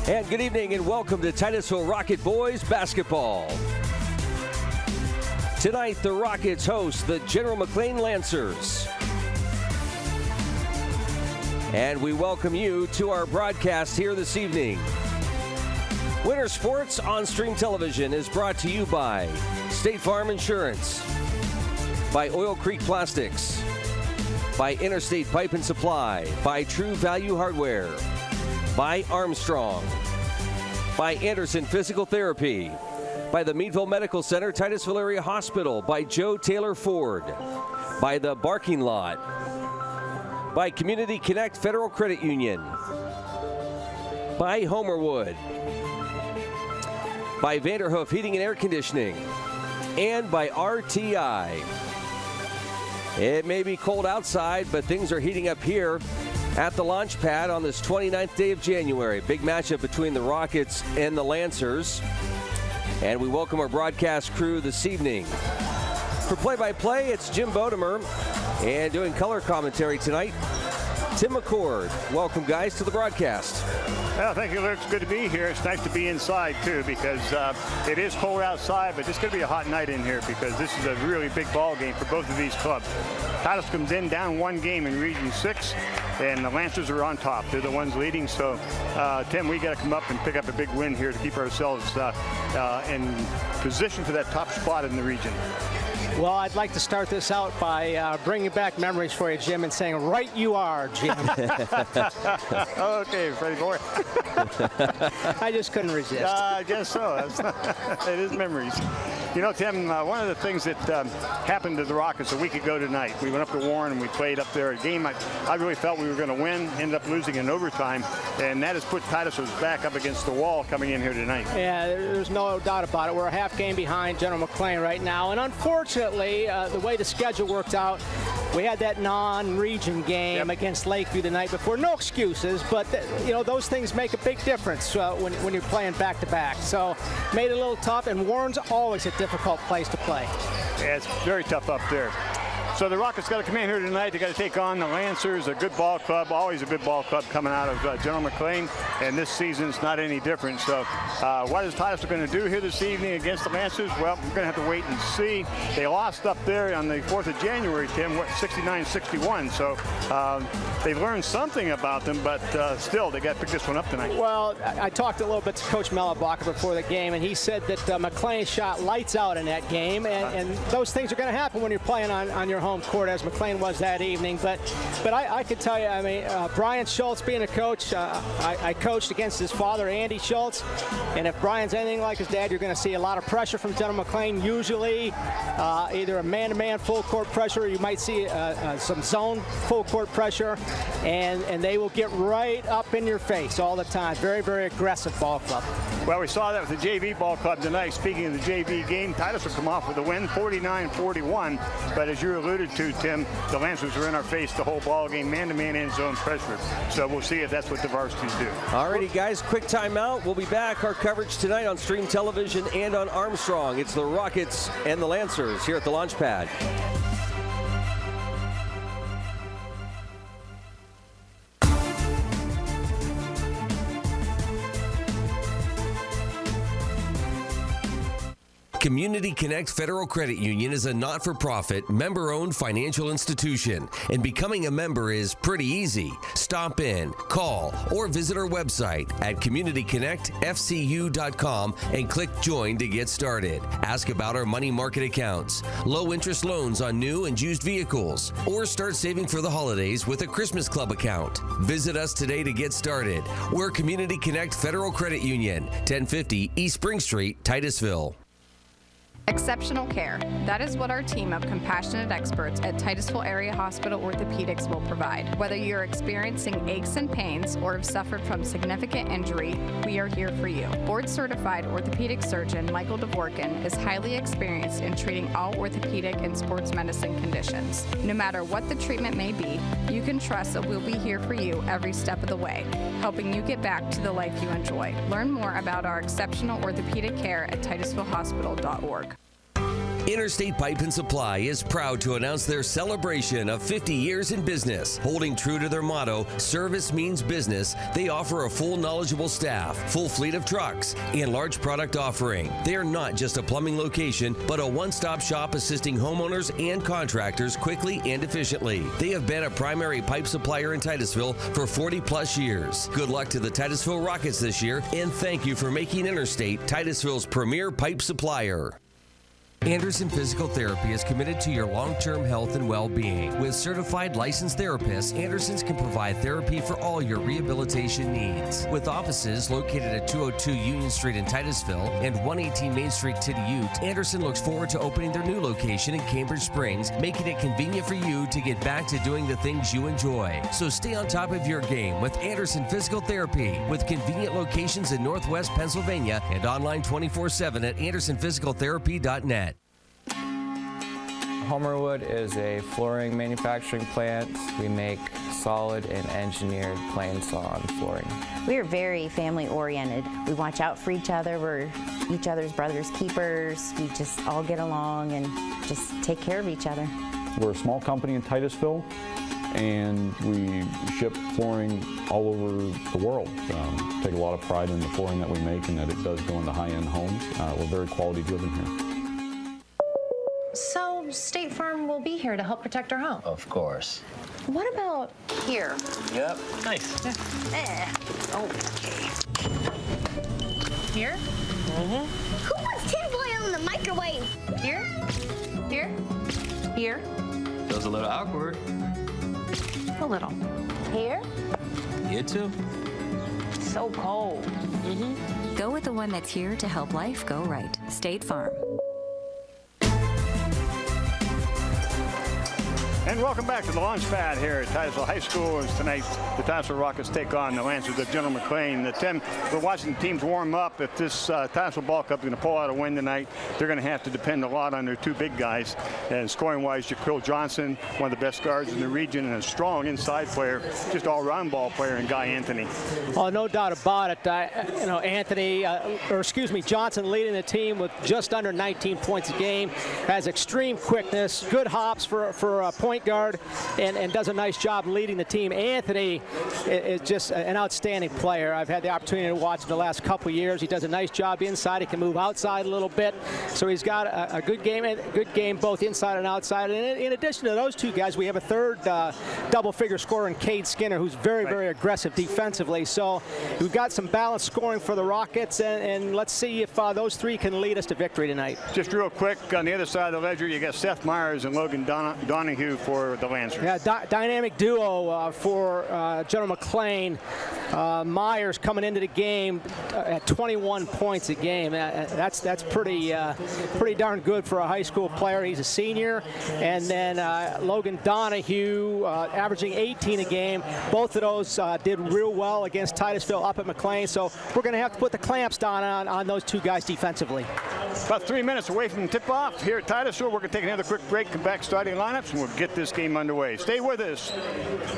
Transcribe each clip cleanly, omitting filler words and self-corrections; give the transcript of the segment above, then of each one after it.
And good evening and welcome to Titusville Rocket Boys basketball. Tonight, the Rockets host the General McLane Lancers. And we welcome you to our broadcast here this evening. Winter Sports on Stream Television is brought to you by State Farm Insurance, by Oil Creek Plastics, by Interstate Pipe and Supply, by True Value Hardware, by Armstrong, by Anderson Physical Therapy, by the Meadville Medical Center, Titusville Area Hospital, by Joe Taylor Ford, by the Barking Lot, by Community Connect Federal Credit Union, by Homerwood, by Vanderhoof Heating and Air Conditioning, and by RTI. It may be cold outside, but things are heating up here at the launch pad on this 29th day of January. Big matchup between the Rockets and the Lancers. And we welcome our broadcast crew this evening. For play-by-play, it's Jim Bodemer. And doing color commentary tonight, Tim McCord. Welcome, guys, to the broadcast. Well, thank you, Luke. It's good to be here. It's nice to be inside, too, because it is cold outside, but it's going to be a hot night in here because this is a really big ball game for both of these clubs. Titus comes in down one game in Region 6, and the Lancers are on top. They're the ones leading. So, Tim, we got to come up and pick up a big win here to keep ourselves in position for that top spot in the region. Well, I'd like to start this out by bringing back memories for you, Jim, and saying, right you are, Jim. Okay, ready for it. I just couldn't resist. I guess so. It is memories. You know, Tim, one of the things that happened to the Rockets a week ago tonight, we went up to Warren and we played up there a game I really felt we were going to win, ended up losing in overtime, and that has put Titusville's back up against the wall coming in here tonight. Yeah, there's no doubt about it. We're a half game behind General McLane right now, and unfortunately, the way the schedule worked out, we had that non-region game against Lakeview the night before. No excuses, but you know, those things make a big difference when you're playing back-to-back. So made it a little tough, and Warren's always a difficult place to play. Yeah, it's very tough up there. So the Rockets got to come in here tonight. They got to take on the Lancers, a good ball club, always a good ball club coming out of General McLane, and this season's not any different. So what is Titus going to do here this evening against the Lancers? Well, we're going to have to wait and see. They lost up there on the 4th of January, Tim, 69-61. So they've learned something about them, but still, they got to pick this one up tonight. Well, I talked a little bit to Coach Mellebacher before the game, and he said that McLane shot lights out in that game, and those things are going to happen when you're playing on your home court, as McLane was that evening. But I could tell you, I mean, Brian Schultz being a coach, I coached against his father, Andy Schultz, and if Brian's anything like his dad, you're going to see a lot of pressure from General McLane, usually either a man-to-man full court pressure, or you might see some zone full court pressure, and they will get right up in your face all the time. Very, very aggressive ball club. Well, we saw that with the JV ball club tonight. Speaking of the JV game, Titus will come off with a win, 49-41, but as you alluded to, Tim, the Lancers are in our face the whole ball game, man-to-man end zone pressure. So we'll see if that's what the varsities do. Alrighty, guys, quick timeout. We'll be back. Our coverage tonight on Stream Television and on Armstrong. It's the Rockets and the Lancers here at the launch pad. Community Connect Federal Credit Union is a not-for-profit, member-owned financial institution, and becoming a member is pretty easy. Stop in, call, or visit our website at communityconnectfcu.com and click Join to get started. Ask about our money market accounts, low-interest loans on new and used vehicles, or start saving for the holidays with a Christmas Club account. Visit us today to get started. We're Community Connect Federal Credit Union, 1050 East Spring Street, Titusville. Exceptional care. That is what our team of compassionate experts at Titusville Area Hospital Orthopedics will provide. Whether you're experiencing aches and pains or have suffered from significant injury, we are here for you. Board-certified orthopedic surgeon Michael Dvorkin is highly experienced in treating all orthopedic and sports medicine conditions. No matter what the treatment may be, you can trust that we'll be here for you every step of the way, helping you get back to the life you enjoy. Learn more about our exceptional orthopedic care at TitusvilleHospital.org. Interstate Pipe and Supply is proud to announce their celebration of 50 years in business. Holding true to their motto, service means business, they offer a full knowledgeable staff, full fleet of trucks, and large product offering. They are not just a plumbing location, but a one-stop shop assisting homeowners and contractors quickly and efficiently. They have been a primary pipe supplier in Titusville for 40-plus years. Good luck to the Titusville Rockets this year, and thank you for making Interstate Titusville's premier pipe supplier. Anderson Physical Therapy is committed to your long-term health and well-being. With certified licensed therapists, Andersons can provide therapy for all your rehabilitation needs. With offices located at 202 Union Street in Titusville and 118 Main Street, Tityute, Anderson looks forward to opening their new location in Cambridge Springs, making it convenient for you to get back to doing the things you enjoy. So stay on top of your game with Anderson Physical Therapy, with convenient locations in Northwest Pennsylvania and online 24/7 at andersonphysicaltherapy.net. Homerwood is a flooring manufacturing plant. We make solid and engineered planks on flooring. We are very family oriented. We watch out for each other. We're each other's brothers' keepers. We just all get along and just take care of each other. We're a small company in Titusville, and we ship flooring all over the world. Take a lot of pride in the flooring that we make and that it does go into high-end homes. We're very quality driven here. So State Farm will be here to help protect our home? Of course. What about here? Yep. Nice. Okay. Here? Who wants tinfoil in the microwave? Here? Here? Here? Feels a little awkward. A little. Here? You too. So cold. Go with the one that's here to help life go right. State Farm. And welcome back to the launch pad here at Titusville High School. As tonight, the Titusville Rockets take on the Lancers of General McLane. Tim, we're watching the teams warm up. If this Titusville ball club is going to pull out a win tonight, they're going to have to depend a lot on their two big guys. And scoring-wise, Jaquil Johnson, one of the best guards in the region, and a strong inside player, just all-round ball player, and Guy Anthony. Oh, no doubt about it. Johnson leading the team with just under 19 points a game, has extreme quickness, good hops for a point guard, and does a nice job leading the team. Anthony is just an outstanding player. I've had the opportunity to watch him the last couple of years. He does a nice job inside. He can move outside a little bit. So he's got a good game both inside and outside. And in addition to those two guys, we have a third double-figure scorer in Cade Skinner, who's very, very aggressive defensively. So we've got some balanced scoring for the Rockets, and let's see if those three can lead us to victory tonight. Just real quick, on the other side of the ledger, you got Seth Meyers and Logan Donahue for the Lancers. Yeah, dynamic duo for General McLane. Meyers coming into the game at 21 points a game. That's pretty darn good for a high school player. He's a senior. And then Logan Donahue averaging 18 a game. Both of those did real well against Titusville up at McLane. So we're going to have to put the clamps down on those two guys defensively. About 3 minutes away from tip-off here at Titusville. We're going to take another quick break, come back starting lineups, and we'll get this game underway. Stay with us.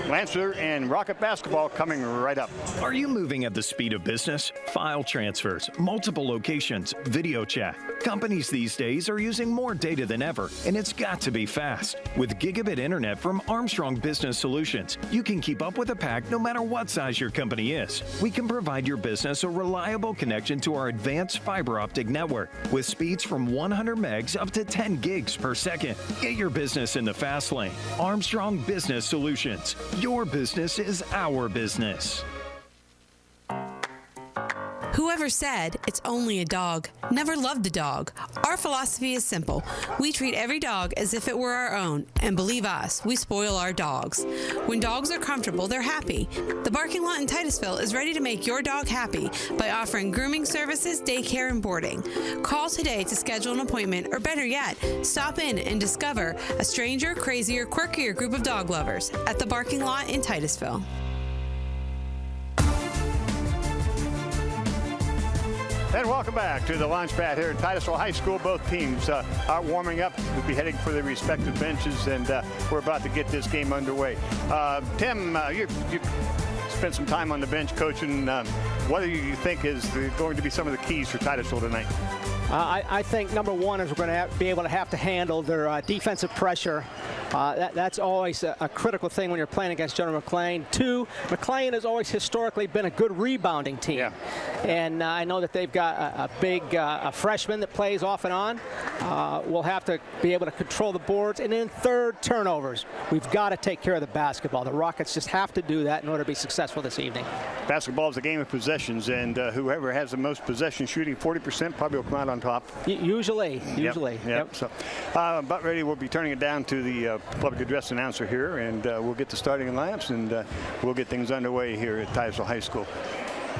Lancer and Rocket basketball coming right up. Are you moving at the speed of business? File transfers, multiple locations, video chat. Companies these days are using more data than ever, and it's got to be fast. With gigabit internet from Armstrong Business Solutions, you can keep up with a pack no matter what size your company is. We can provide your business a reliable connection to our advanced fiber optic network with speeds from 100 megs up to 10 gigs per second. Get your business in the fast lane. Armstrong Business Solutions. Your business is our business. Whoever said it's only a dog never loved a dog. Our philosophy is simple. We treat every dog as if it were our own, and believe us, we spoil our dogs. When dogs are comfortable, they're happy. The Barking Lot in Titusville is ready to make your dog happy by offering grooming services, daycare, and boarding. Call today to schedule an appointment, or better yet, stop in and discover a stranger, crazier, quirkier group of dog lovers at the Barking Lot in Titusville. And welcome back to the launch pad here at Titusville High School. Both teams are warming up. We'll be heading for their respective benches, and we're about to get this game underway. Tim, you spent some time on the bench coaching. What do you think is going to be some of the keys for Titusville tonight? I think number one is we're going to be able to have to handle their defensive pressure. That's always a critical thing when you're playing against General McLane. Two, McLane has always historically been a good rebounding team. Yeah. And I know that they've got a big freshman that plays off and on. We'll have to be able to control the boards. And then third, turnovers. We've got to take care of the basketball. The Rockets just have to do that in order to be successful this evening. Basketball is a game of possessions, and whoever has the most possession shooting, 40%, probably will come out on top. Usually. Yep. So, about ready. We'll be turning it down to the public address announcer here, and we'll get the starting lineups, and we'll get things underway here at Titusville High School.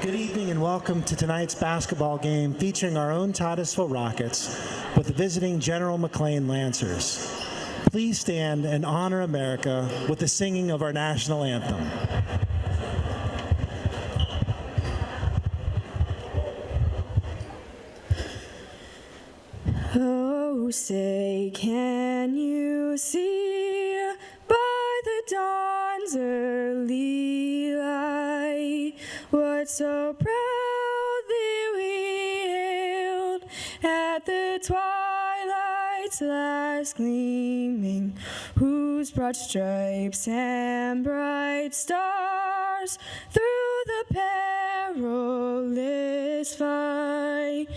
Good evening and welcome to tonight's basketball game featuring our own Titusville Rockets with the visiting General McLane Lancers. Please stand and honor America with the singing of our national anthem. Oh, say, can you see by the dawn's early light what so proudly we hailed at the twilight's last gleaming, whose broad stripes and bright stars through the perilous fight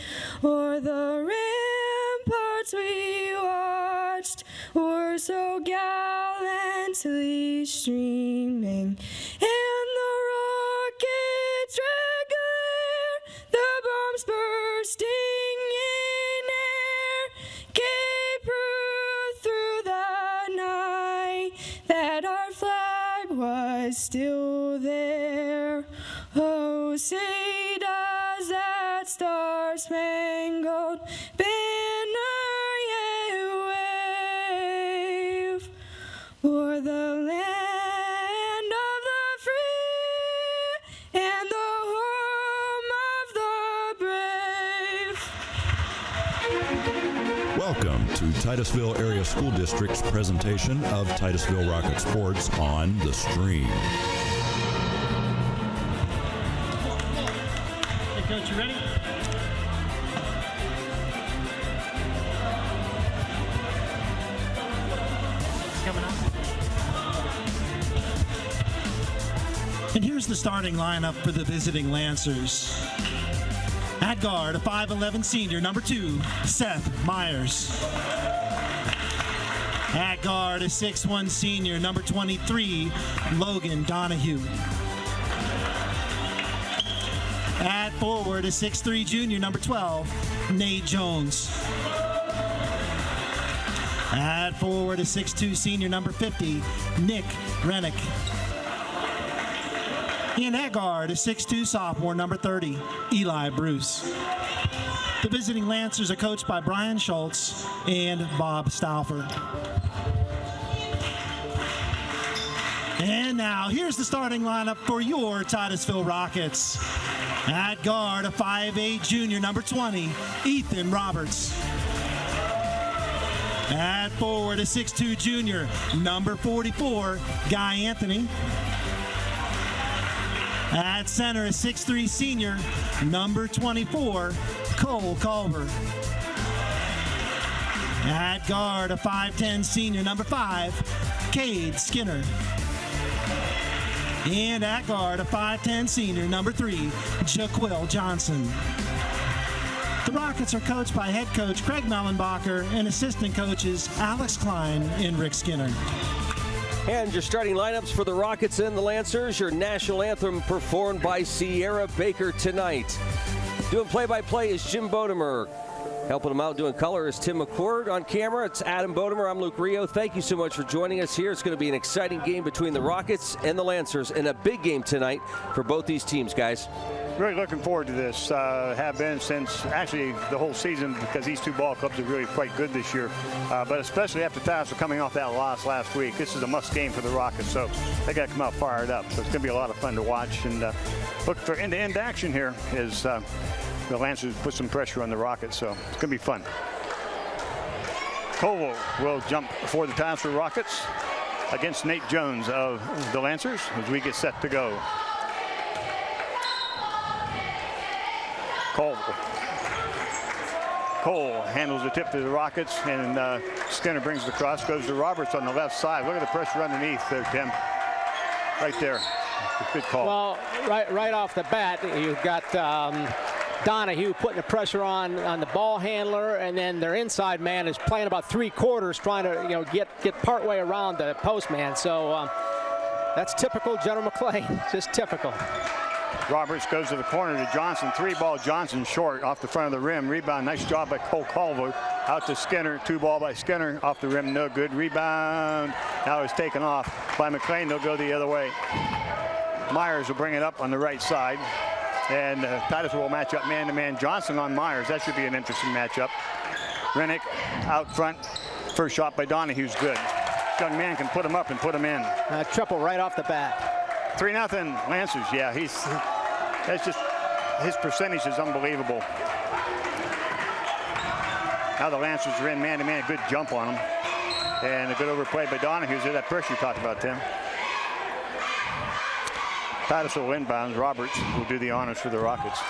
o'er the ramparts we watched were so gallantly streaming, and the rockets' red glare, the bombs bursting in air, gave proof through the night that our flag was still there. Oh, say does that star-spangled banner yet wave o'er the land of the free and the home of the brave. Welcome to Titusville Area School District's presentation of Titusville Rocket Sports on the Stream. Hey, Coach, you ready? Coming up. And here's the starting lineup for the visiting Lancers. At guard, a 5'11 senior, number 2, Seth Meyers. At guard, a 6'1 senior, number 23, Logan Donahue. At forward, a 6'3 junior, number 12, Nate Jones. At forward, a 6'2 senior, number 50, Nick Rennick. And at guard, a 6'2 sophomore, number 30, Eli Bruce. The visiting Lancers are coached by Brian Schultz and Bob Stauffer. And now, here's the starting lineup for your Titusville Rockets. At guard, a 5'8 junior, number 20, Ethan Roberts. At forward, a 6'2 junior, number 44, Guy Anthony. At center, a 6'3 senior, number 24, Cole Culver. At guard, a 5'10 senior, number 5, Cade Skinner. And at guard, a 5'10 senior, number 3, Jaquil Johnson. The Rockets are coached by head coach Craig Mellenbacher and assistant coaches Alex Klein and Rick Skinner. And your starting lineups for the Rockets and the Lancers, your national anthem performed by Sierra Baker tonight. Doing play-by-play is Jim Bodemer. Helping him out doing color is Tim McCord. On camera, it's Adam Bodemer. I'm Luke Rio. Thank you so much for joining us here. It's going to be an exciting game between the Rockets and the Lancers, and a big game tonight for both these teams, guys. Really looking forward to this. Have been since actually the whole season, because these two ball clubs are really quite good this year. But especially after Titusville coming off that loss last week, this is a must game for the Rockets. So they got to come out fired up. So it's going to be a lot of fun to watch. And look for end-to-end action here as the Lancers put some pressure on the Rockets. So it's going to be fun. Cole will jump for the Titusville Rockets against Nate Jones of the Lancers as we get set to go. Cole handles the tip to the Rockets, and Skinner brings it across, goes to Roberts on the left side. Look at the pressure underneath there, Tim. Right there. Good call. Well, right off the bat, you've got Donahue putting the pressure on the ball handler, and then their inside man is playing about 3/4, trying to get partway around the post man. So that's typical General McLane, just typical. Roberts goes to the corner to Johnson. 3-ball Johnson short off the front of the rim. Rebound, nice job by Cole Culver. Out to Skinner. 2-ball by Skinner. Off the rim, no good. Rebound. Now it's taken off by McLane. They'll go the other way. Meyers will bring it up on the right side. And Titusville will match up man-to-man. Johnson on Meyers. That should be an interesting matchup. Rennick out front. First shot by Donahue's good. Young man can put him up and put him in. Triple right off the bat. 3-0 Lancers. Yeah, that's just, his percentage is unbelievable. Now the Lancers are in man-to-man. Good jump on him. And a good overplay by Donahue. There's that pressure you talked about, Tim. Titusville inbounds. Roberts will do the honors for the Rockets.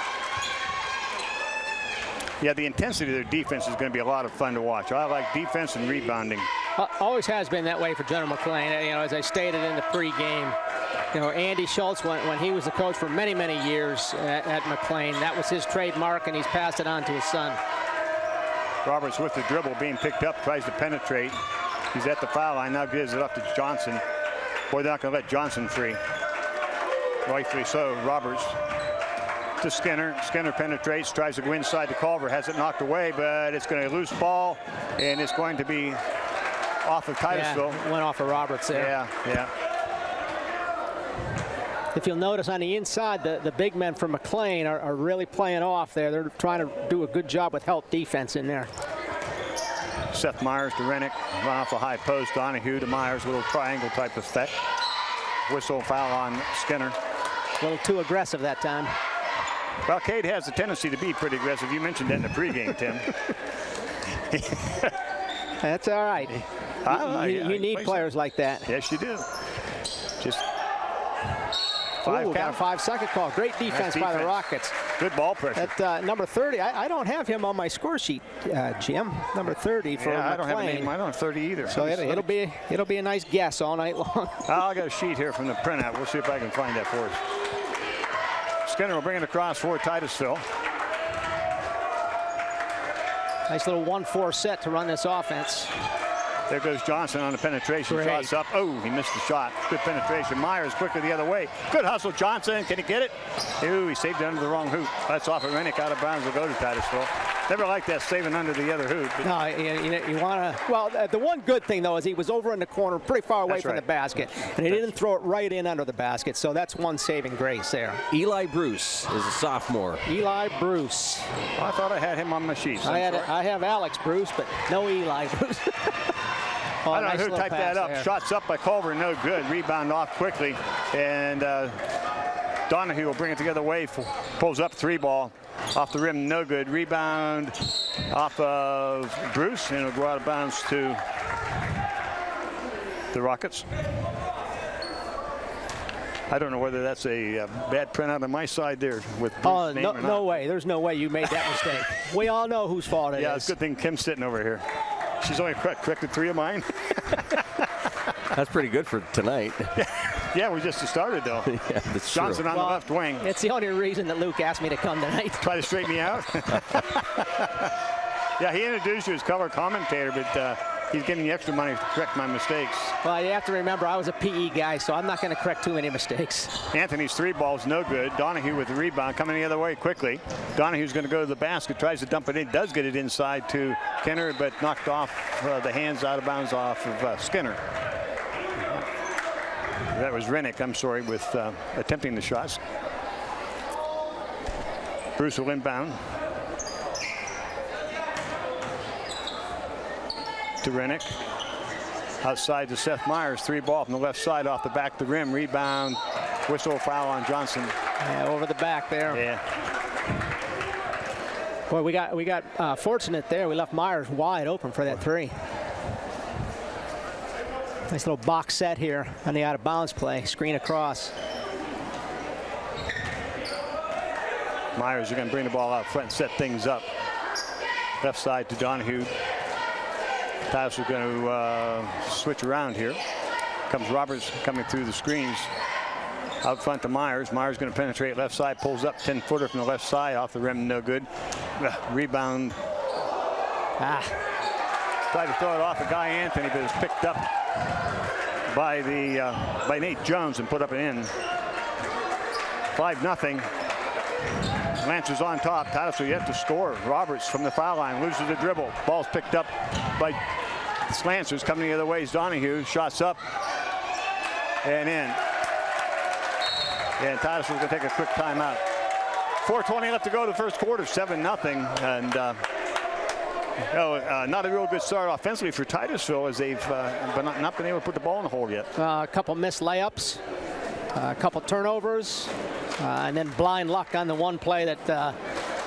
Yeah, the intensity of their defense is going to be a lot of fun to watch. I like defense and rebounding. Always has been that way for General McLane. As I stated in the pregame, Andy Schultz, when he was the coach for many, many years at McLane, that was his trademark, and he's passed it on to his son. Roberts with the dribble being picked up, tries to penetrate. He's at the foul line, now gives it up to Johnson. Boy, they're not going to let Johnson free. Rightfully so. Roberts to Skinner. Skinner penetrates, tries to go inside to Culver, has it knocked away, but it's going to loose ball, and it's going to be off of Titusville. Yeah, went off of Roberts there. Yeah. If you'll notice on the inside, the big men from McLane are really playing off there. They're trying to do a good job with help defense in there. Seth Meyers to Rennick, run off the high post. Donahue to Meyers, little triangle type effect. Whistle foul on Skinner. A little too aggressive that time. Well, Cade has a tendency to be pretty aggressive. You mentioned that in the pregame, Tim. That's all right. You need players like that. Yes, you do. Just got a 5-second call. Great defense by the Rockets. Good ball pressure. At number 30, I don't have him on my score sheet, Jim. Number 30 for McLane. I don't have a name. I don't have 30 either. So it'll be a nice guess all night long. I got a sheet here from the printout. We'll see if I can find that for us. Skinner will bring it across for Titusville. Nice little 1-4 set to run this offense. There goes Johnson on the penetration. Great. Shots up. Oh, he missed the shot. Good penetration. Meyers quickly the other way. Good hustle, Johnson. Can he get it? Ooh, he saved it under the wrong hoop. That's off of Rennick. Out of bounds will go to Titusville. Never like that, saving under the other hoop. No, you want to. Well, the one good thing, though, is he was over in the corner pretty far away from the basket, and he didn't throw it right in under the basket, so that's one saving grace there. Eli Bruce is a sophomore. Eli Bruce. I thought I had him on my sheet. I have Alex Bruce, but no Eli Bruce. I don't know who typed that up. There. Shots up by Culver, no good. Rebound off quickly, and Donahue will bring it the other way. Pulls up 3-ball off the rim, no good. Rebound off of Bruce, and it'll go out of bounds to the Rockets. I don't know whether that's a bad printout on my side there with Bruce's name or not. No way. There's no way you made that mistake. We all know whose fault it is. Yeah, it's a good thing Kim's sitting over here. She's only corrected 3 of mine. That's pretty good for tonight. Yeah, we just started, though. Yeah, that's Johnson true. on the left wing. It's the only reason that Luke asked me to come tonight. Try to straighten me out? Yeah, he introduced you as color commentator, but he's getting the extra money to correct my mistakes. Well, you have to remember, I was a PE guy, so I'm not going to correct too many mistakes. Anthony's 3-ball's no good. Donahue with the rebound, coming the other way quickly. Donahue's going to go to the basket, tries to dump it in, does get it inside to Kenner, but knocked off the hands out of bounds off of Skinner. That was Rennick, I'm sorry, with attempting the shots. Bruce will inbound. To Rennick. Outside to Seth Meyers. 3-ball from the left side off the back of the rim. Rebound. Whistle foul on Johnson. Yeah, over the back there. Yeah. Boy, we got fortunate there. We left Meyers wide open for that 3. Nice little box set here on the out-of-bounds play. Screen across. Meyers are going to bring the ball out front and set things up. Left side to Donahue. Titusville going to switch around here. Comes Roberts coming through the screens. Out front to Meyers. Meyers going to penetrate left side. Pulls up 10-footer from the left side. Off the rim, no good. Rebound. Tried to throw it off of Guy Anthony, but it's picked up by Nate Jones and put up and in. 5-0. Lancers on top. Titusville yet to score. Roberts from the foul line loses the dribble. Ball's picked up by Lancers coming the other way. Is Donahue. Shots up and in. And Titusville's going to take a quick timeout. 4:20 left to go the first quarter. 7-0. And not a real good start offensively for Titusville, as they've not been able to put the ball in the hole yet. A couple missed layups, a couple turnovers, and then blind luck on the one play that the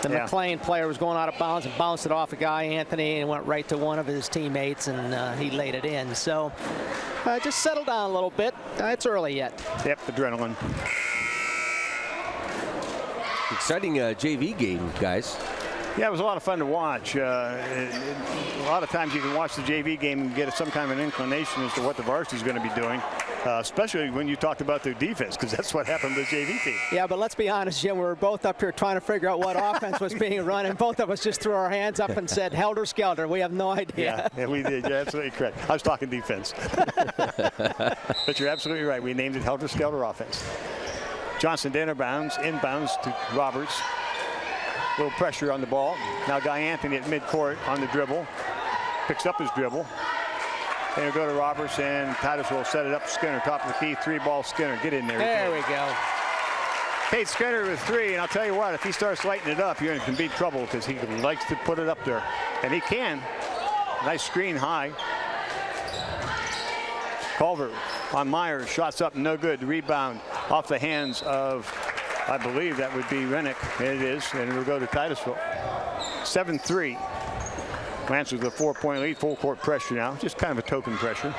McLane player was going out of bounds and bounced it off a Guy Anthony and went right to one of his teammates, and he laid it in. So just settle down a little bit. It's early yet. Yep, adrenaline. Exciting JV game, guys. Yeah, it was a lot of fun to watch. A lot of times you can watch the JV game and get some kind of an inclination as to what the varsity is going to be doing, especially when you talked about their defense, because that's what happened to the JV team. Yeah, but let's be honest, Jim, we were both up here trying to figure out what offense was being run, and both of us just threw our hands up and said, helter skelter. We have no idea. Yeah, we did. You're absolutely correct. I was talking defense. But you're absolutely right. We named it helter skelter offense. Johnson inbounds to Roberts. A little pressure on the ball. Now Guy Anthony at midcourt on the dribble. Picks up his dribble. And he'll go to Roberts, and Titusville will set it up. Skinner, top of the key, 3-ball Skinner. Get in there. There we go. Tate Skinner with 3, and I'll tell you what, if he starts lighting it up, you're in big trouble, because he likes to put it up there. And he can. Nice screen high. Culver on Meyers. Shots up, no good. Rebound off the hands of, I believe that would be Rennick. It is, and it'll go to Titusville. 7-3. Lancers with a 4-point lead. Full court pressure now. Just kind of a token pressure.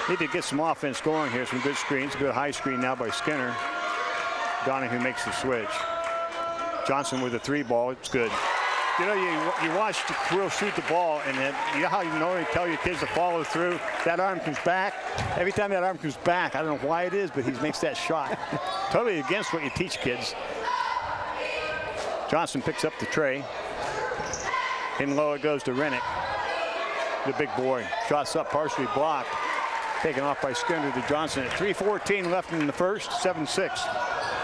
Need to get some offense going here. Some good screens. Good high screen now by Skinner. Donahue makes the switch. Johnson with a 3-ball. It's good. You know, you watch the Quill shoot the ball, and then, you know how you normally tell your kids to follow through? That arm comes back. Every time that arm comes back, I don't know why it is, but he makes that shot. Totally against what you teach kids. Johnson picks up the tray. In low it goes to Rennick. The big boy. Shots up, partially blocked. Taken off by Skinner to Johnson at 3:14 left in the first. 7-6.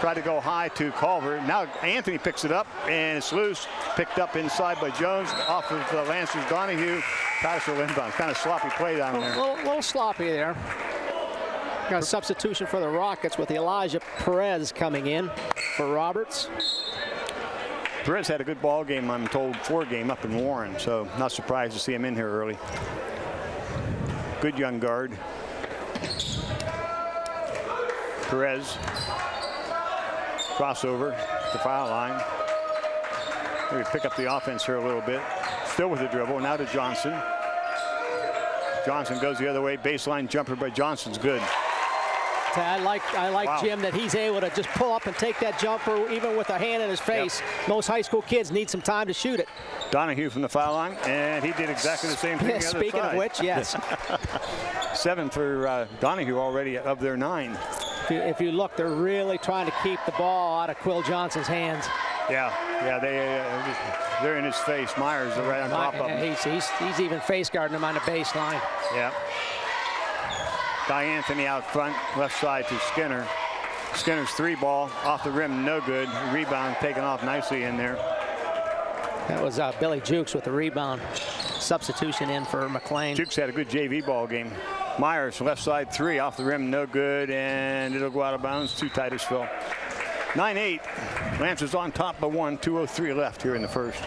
Tried to go high to Culver. Now Anthony picks it up, and it's loose. Picked up inside by Jones. Off of Lancers Donahue. Titusville inbound. Kind of sloppy play down there. A little sloppy there. Got a substitution for the Rockets with Elijah Perez coming in for Roberts. Perez had a good ball game, I'm told, 4 game up in Warren, so not surprised to see him in here early. Good young guard. Perez. Crossover, the foul line. Maybe pick up the offense here a little bit. Still with the dribble, now to Johnson. Johnson goes the other way, baseline jumper by Johnson's good. I like wow. Jim, that he's able to just pull up and take that jumper even with a hand in his face. Yep. Most high school kids need some time to shoot it. Donahue from the foul line, and he did exactly the same thing the other side. Speaking of which, yes. 7 for Donahue already of their 9. If you look, they're really trying to keep the ball out of Quill Johnson's hands. Yeah, they're in his face. Meyers is right on top of him. He's even face guarding him on the baseline. Yeah. Guy Anthony out front, left side to Skinner. Skinner's 3-ball off the rim, no good. Rebound taken off nicely in there. That was Billy Jukes with the rebound. Substitution in for McLane. Jukes had a good JV ball game. Meyers, left side 3, off the rim, no good, and it'll go out of bounds to Titusville. 9-8. Lancers on top by 1, 2:03 left here in the first.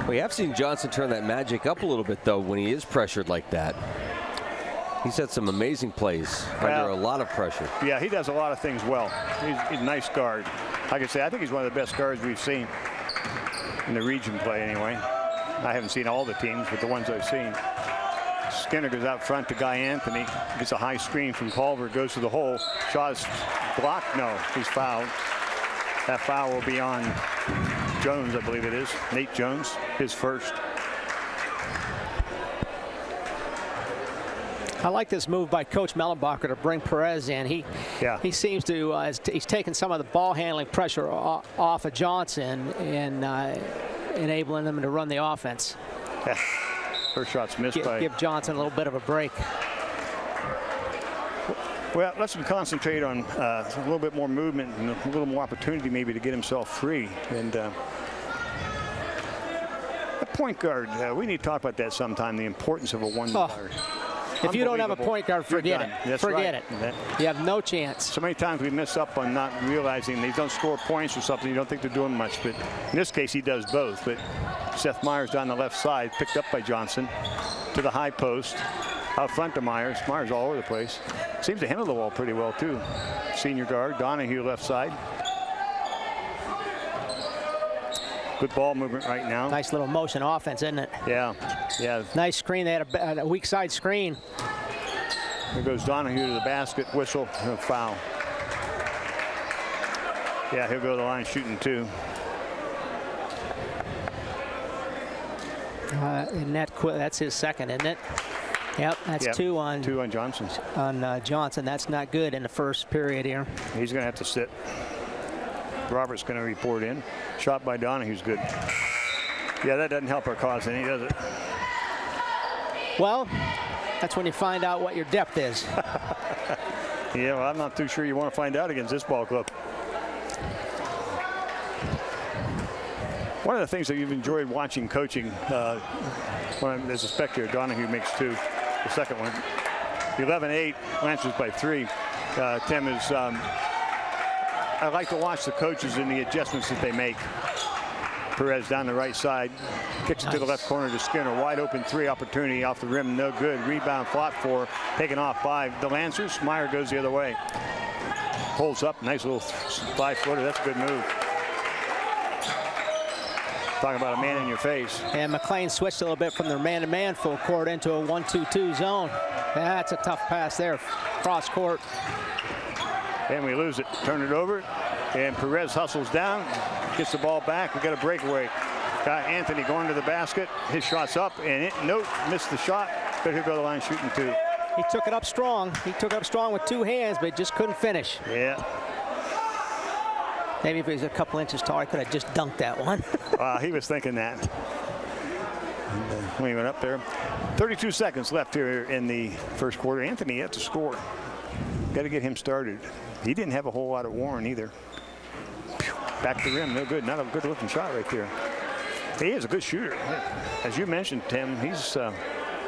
We have seen Johnson turn that magic up a little bit, though, when he is pressured like that. He's had some amazing plays under a lot of pressure. Yeah, he does a lot of things well. He's a nice guard. Like I say, I think he's one of the best guards we've seen in the region play anyway. I haven't seen all the teams, but the ones I've seen. Skinner goes out front to Guy Anthony. Gets a high screen from Culver, goes to the hole. Shot is blocked. No, he's fouled. That foul will be on Jones, I believe it is. Nate Jones, his first. I like this move by Coach Mellenbacher to bring Perez in. He seems to he's taken some of the ball handling pressure off of Johnson and enabling them to run the offense. First shot's missed give Johnson a little bit of a break. Well, let's concentrate on a little bit more movement and a little more opportunity maybe to get himself free. And a point guard, we need to talk about that sometime, the importance of a one guard. If you don't have a point guard, forget it. Forget it. You have no chance. So many times we mess up on not realizing they don't score points or something. You don't think they're doing much. But in this case, he does both. But Seth Meyers down the left side, picked up by Johnson to the high post. Out front to Meyers. Meyers all over the place. Seems to handle the ball pretty well, too. Senior guard, Donahue left side. Good ball movement right now. Nice little motion offense, isn't it? Yeah. Nice screen. They had a weak side screen. Here goes Donahue to the basket. Whistle. No foul. Yeah, he'll go to the line shooting two. That's his second, isn't it? Yep, that's two on Johnson. Johnson. That's not good in the first period here. He's going to have to sit. Robert's going to report in. Shot by Donahue's good. Yeah, that doesn't help our cause any, does it? Well, that's when you find out what your depth is. Yeah, well, I'm not too sure you want to find out against this ball club. One of the things that you've enjoyed watching coaching as a spectator, Donahue makes two. The second one. 11-8, Lancers by 3. Tim is, I like to watch the coaches and the adjustments that they make. Perez down the right side, kicks it to the left corner to Skinner. Wide open three opportunity off the rim, no good. Rebound fought for, taken off by the Lancers. Meyer goes the other way. Pulls up, nice little 5-footer. That's a good move. Talking about a man in your face. And McLane switched a little bit from their man-to-man full court into a 1-2-2 zone. That's a tough pass there, cross court. And we lose it. Turn it over. And Perez hustles down, gets the ball back. We got a breakaway. Got Anthony going to the basket. His shot's up, and missed the shot, but he'll go to the line shooting two. He took it up strong. He took it up strong with two hands, but just couldn't finish. Yeah. Maybe if he was a couple inches taller, I could have just dunked that one. He was thinking that. When he went up there. 32 seconds left here in the first quarter. Anthony had to score. Got to get him started. He didn't have a whole lot of Warren either. Back to the rim, no good. Not a good looking shot right there. He is a good shooter. As you mentioned, Tim, he's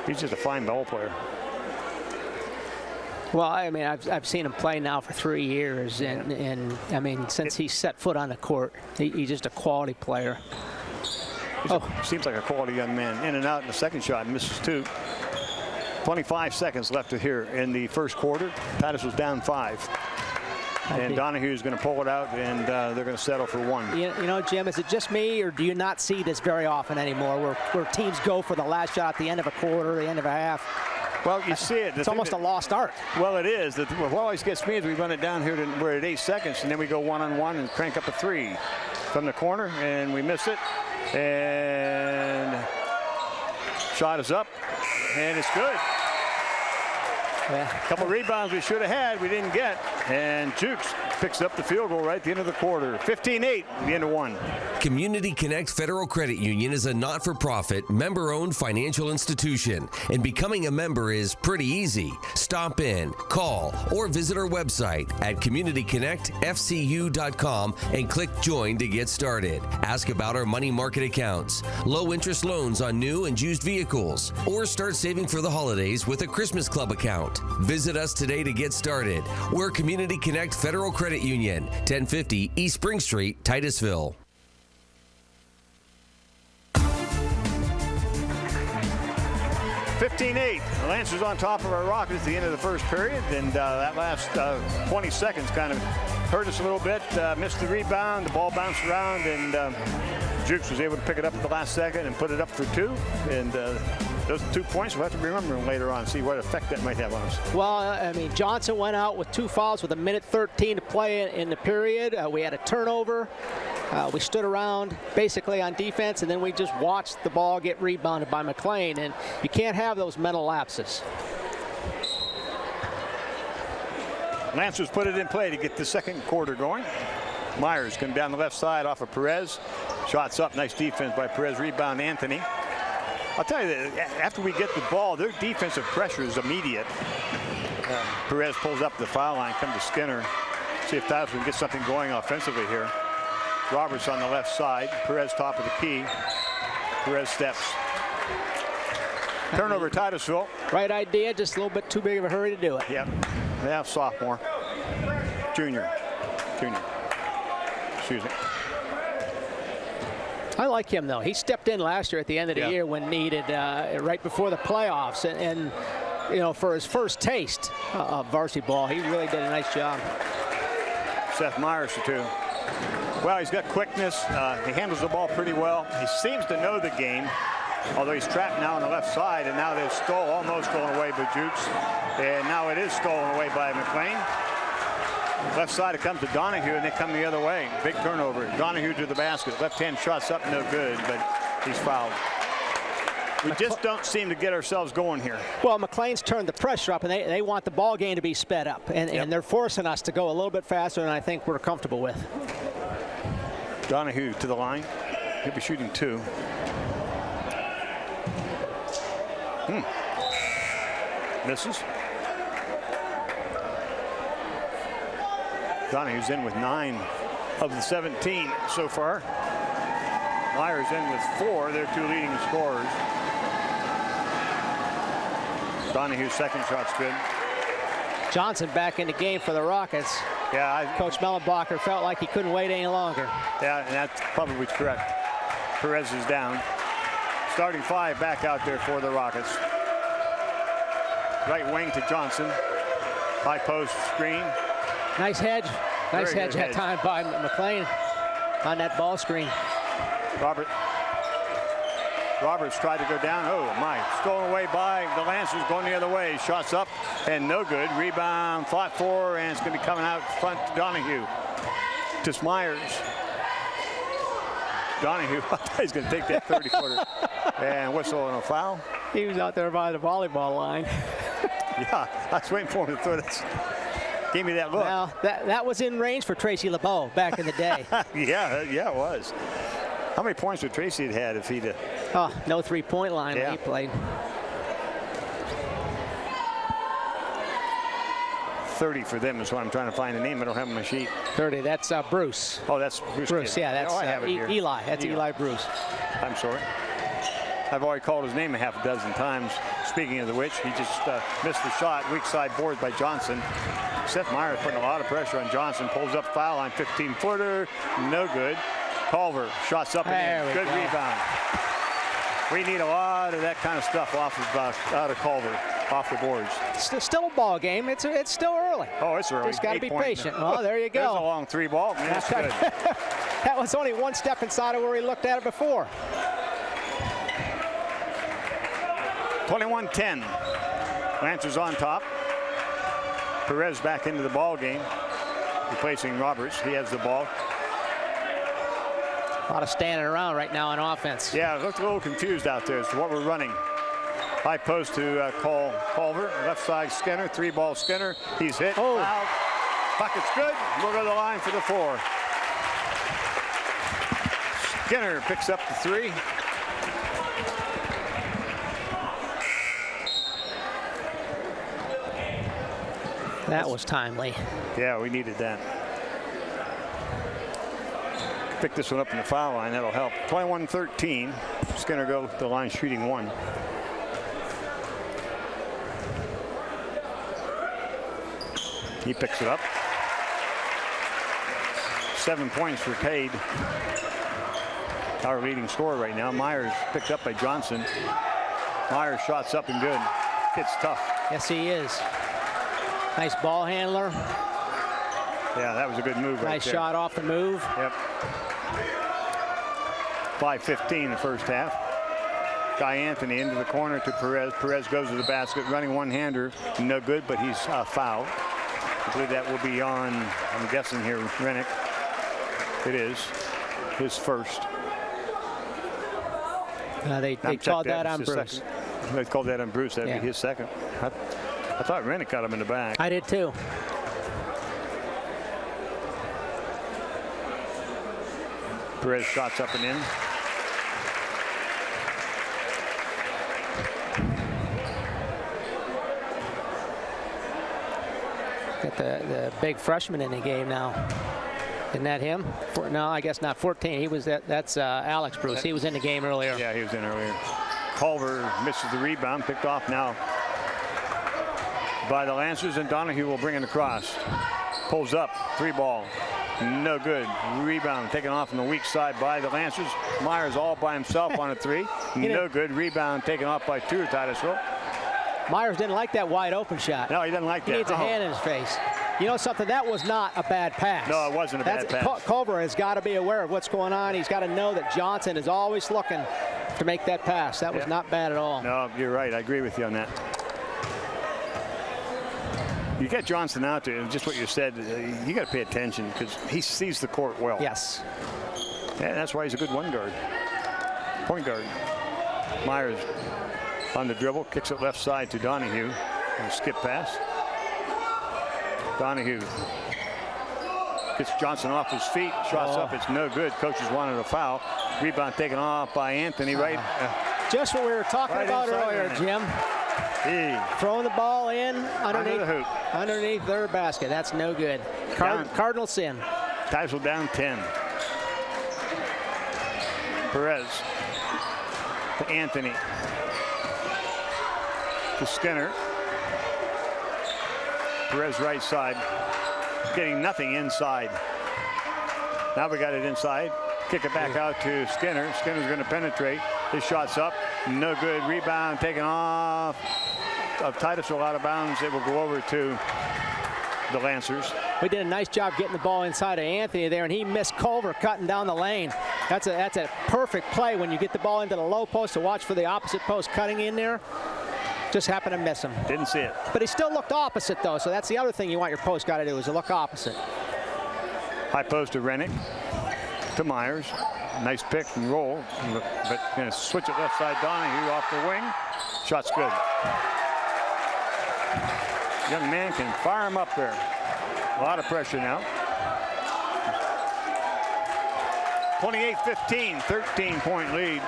just a fine ball player. Well, I mean, I've seen him play now for 3 years, and I mean, since he set foot on the court, he's just a quality player. Seems like a quality young man. In and out in the second shot, misses two. 25 seconds left here in the first quarter. Titus was down 5. And Donahue's going to pull it out, and they're going to settle for one. You know, Jim, is it just me, or do you not see this very often anymore, where teams go for the last shot at the end of a quarter, the end of a half? Well, you see it. It's almost a lost art. Well, it is. What always gets me is we run it down here we're at 8 seconds, and then we go one-on-one and crank up a 3 from the corner, and we miss it. And shot is up, and it's good. A couple rebounds we should have had, we didn't get. And Jukes picks up the field goal right at the end of the quarter. 15-8 at the end of one. Community Connect Federal Credit Union is a not-for-profit, member-owned financial institution, and becoming a member is pretty easy. Stop in, call, or visit our website at communityconnectfcu.com and click Join to get started. Ask about our money market accounts, low-interest loans on new and used vehicles, or start saving for the holidays with a Christmas Club account. Visit us today to get started. We're Community Connect Federal Credit Union, 1050 East Spring Street, Titusville. 15-8. The Lancers on top of our Rockets at the end of the first period, and that last 20 seconds kind of hurt us a little bit. Missed the rebound, the ball bounced around, and Jukes was able to pick it up at the last second and put it up for 2. And those 2 points, we'll have to remember them later on, see what effect that might have on us. Well, I mean, Johnson went out with 2 fouls with 1:13 to play in the period. We had a turnover. We stood around basically on defense, and then we just watched the ball get rebounded by McLane. And you can't have those mental lapses. Lancers put it in play to get the second quarter going. Meyers coming down the left side off of Perez. Shots up, nice defense by Perez. Rebound Anthony. I'll tell you that after we get the ball, their defensive pressure is immediate. Perez pulls up the foul line, comes to Skinner. See if Titusville can get something going offensively here. Roberts on the left side. Perez top of the key. Perez steps. Turnover Titusville. Right idea, just a little bit too big of a hurry to do it. Yep. Yeah, sophomore. Junior. Excuse me. I like him, though. He stepped in last year at the end of the year when needed, right before the playoffs. And, you know, for his first taste of varsity ball, he really did a nice job. Seth Meyers, too. Well, he's got quickness. He handles the ball pretty well. He seems to know the game, although he's trapped now on the left side. And now they've almost stolen away by Jukes. And now it is stolen away by McLane. Left side, it comes to Donahue, and they come the other way. Big turnover. Donahue to the basket. Left-hand shot's up, no good, but he's fouled. We just don't seem to get ourselves going here. Well, McLane's turned the pressure up, and they want the ball game to be sped up. And they're forcing us to go a little bit faster than I think we're comfortable with. Donahue to the line. He'll be shooting 2. Misses. Donahue's in with 9 of the 17 so far. Meyers in with 4. They're 2 leading scorers. Donahue's second shot's good. Johnson back in the game for the Rockets. Yeah, Coach Mellenbacher felt like he couldn't wait any longer. Yeah, and that's probably correct. Perez is down. Starting 5 back out there for the Rockets. Right wing to Johnson. High post screen. Nice hedge. Nice Very hedge good that time by McLane on that ball screen. Roberts tried to go down. Oh, my. Stolen away by the Lancers, going the other way. Shots up and no good. Rebound fought for, and it's going to be coming out front to Donahue. To Meyers. Donahue, he's going to take that 30-footer. And whistle and a foul. He was out there by the volleyball line. Yeah, I was waiting for him to throw this. Give me that look. Well, that was in range for Tracy LeBeau back in the day. yeah, it was. How many points would Tracy had if he'd... Oh, no three-point line when he played. 30 for them is what I'm trying to find the name. I don't have on my sheet. 30, that's Bruce. Oh, that's Bruce. Bruce, yeah, that's Eli. That's Eli Bruce. I'm sorry. I've already called his name a half a dozen times. Speaking of the which, he just missed the shot. Weak side board by Johnson. Seth Meyers putting a lot of pressure on Johnson. Pulls up foul line, 15-footer. No good. Culver shots up and in. Good rebound. We need a lot of that kind of stuff off of out of Culver, off the boards. Still a ball game. It's still early. Oh, it's early. Just got to be patient. Well, there you go. There's a long 3 ball. Man, that's good. That was only one step inside of where he looked at it before. 21-10. Lancers on top. Perez back into the ball game, replacing Roberts. He has the ball. A lot of standing around right now on offense. Yeah, it looked a little confused out there as to what we're running. High post to Culver. Left side Skinner. 3-ball Skinner. He's hit. Oh. Fouled. Bucket's good. We'll go to the line for the 4. Skinner picks up the 3. That was timely. Yeah, we needed that. Pick this one up in the foul line. That'll help. 21-13. Skinner go to the line shooting 1. He picks it up. 7 points for Cade. Our leading scorer right now. Meyers picked up by Johnson. Meyers shots up and good. It's tough. Yes, he is. Nice ball handler. Yeah, that was a good move right there. Nice shot off the move. Yep. by 15 in the first half. Guy Anthony into the corner to Perez. Perez goes to the basket, running one-hander, no good, but he's fouled. I believe that will be on, I'm guessing here, Rennick. It is his first. They called that on Bruce. They called that on Bruce. That'd be his second. I thought Rennick got him in the back. I did too. Perez shots up and in. Got the big freshman in the game now. Isn't that him? No, I guess not. 14. He was that's Alex Bruce. He was in the game earlier. Yeah, he was in earlier. Culver misses the rebound, picked off now by the Lancers, and Donahue will bring it across. Pulls up, 3-ball. No good. Rebound taken off on the weak side by the Lancers. Meyers all by himself on a 3. No good. Rebound taken off by 2 Titusville. Meyers didn't like that wide open shot. No, he doesn't like that. He needs a hand in his face. You know something? That was not a bad pass. No, it wasn't a bad pass. Culver has got to be aware of what's going on. He's got to know that Johnson is always looking to make that pass. That was not bad at all. No, you're right. I agree with you on that. You get Johnson out there, and just what you said, you got to pay attention because he sees the court well. Yes. And that's why he's a good one guard. Point guard. Meyers on the dribble, kicks it left side to Donahue. And a skip pass. Donahue gets Johnson off his feet, shots up, it's no good. Coaches wanted a foul. Rebound taken off by Anthony, right? Just what we were talking about earlier, Jim. Throwing the ball in underneath the hoop. Underneath their basket. That's no good. Cardinal sin. Titusville down 10. Perez to Anthony. To Skinner. Perez right side. Getting nothing inside. Now we got it inside. Kick it back out to Skinner. Skinner's going to penetrate. His shot's up. No good. Rebound taken off of Titusville out of bounds. It will go over to the Lancers. We did a nice job getting the ball inside of Anthony there, and he missed Culver cutting down the lane. That's a perfect play when you get the ball into the low post to watch for the opposite post cutting in there. Just happened to miss him. Didn't see it. But he still looked opposite, though, so that's the other thing you want your post guy to do is to look opposite. High post to Rennick. To Meyers. Nice pick and roll, but going to switch it left side. Donahue off the wing. Shot's good. Young man can fire him up there. A lot of pressure now. 28-15, 13-point lead.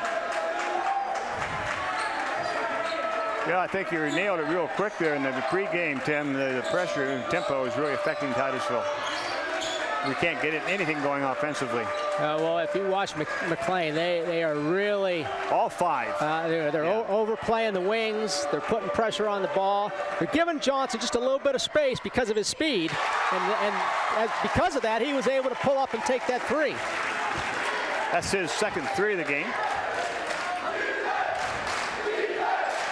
Yeah, I think you nailed it real quick there in the pregame, Tim. The pressure and tempo is really affecting Titusville. We can't get anything going offensively. Well, if you watch McLane, they are really all 5. They're overplaying the wings. They're putting pressure on the ball. They're giving Johnson just a little bit of space because of his speed, and because of that, he was able to pull up and take that 3. That's his second 3 of the game.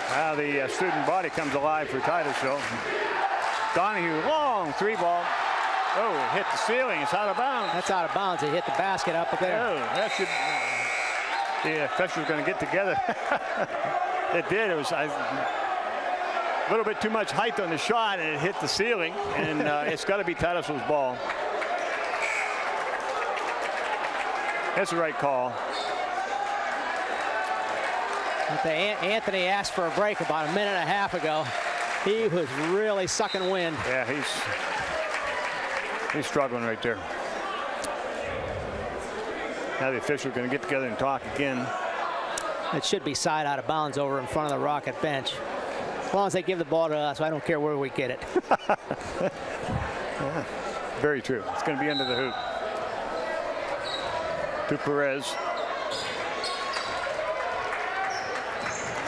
Now the student body comes alive for Titusville. Donahue, long 3-ball. Oh, it hit the ceiling. It's out of bounds. That's out of bounds. It hit the basket up there. Oh, that should. The officials going to get together. It did. It was a little bit too much height on the shot, and it hit the ceiling. And it's got to be Titusville's ball. That's the right call. Anthony asked for a break about a minute and a half ago. He was really sucking wind. Yeah, he's struggling right there. Now the officials are going to get together and talk again. It should be side out of bounds over in front of the Rocket bench. As long as they give the ball to us, I don't care where we get it. Yeah, very true. It's going to be under the hoop. To Perez.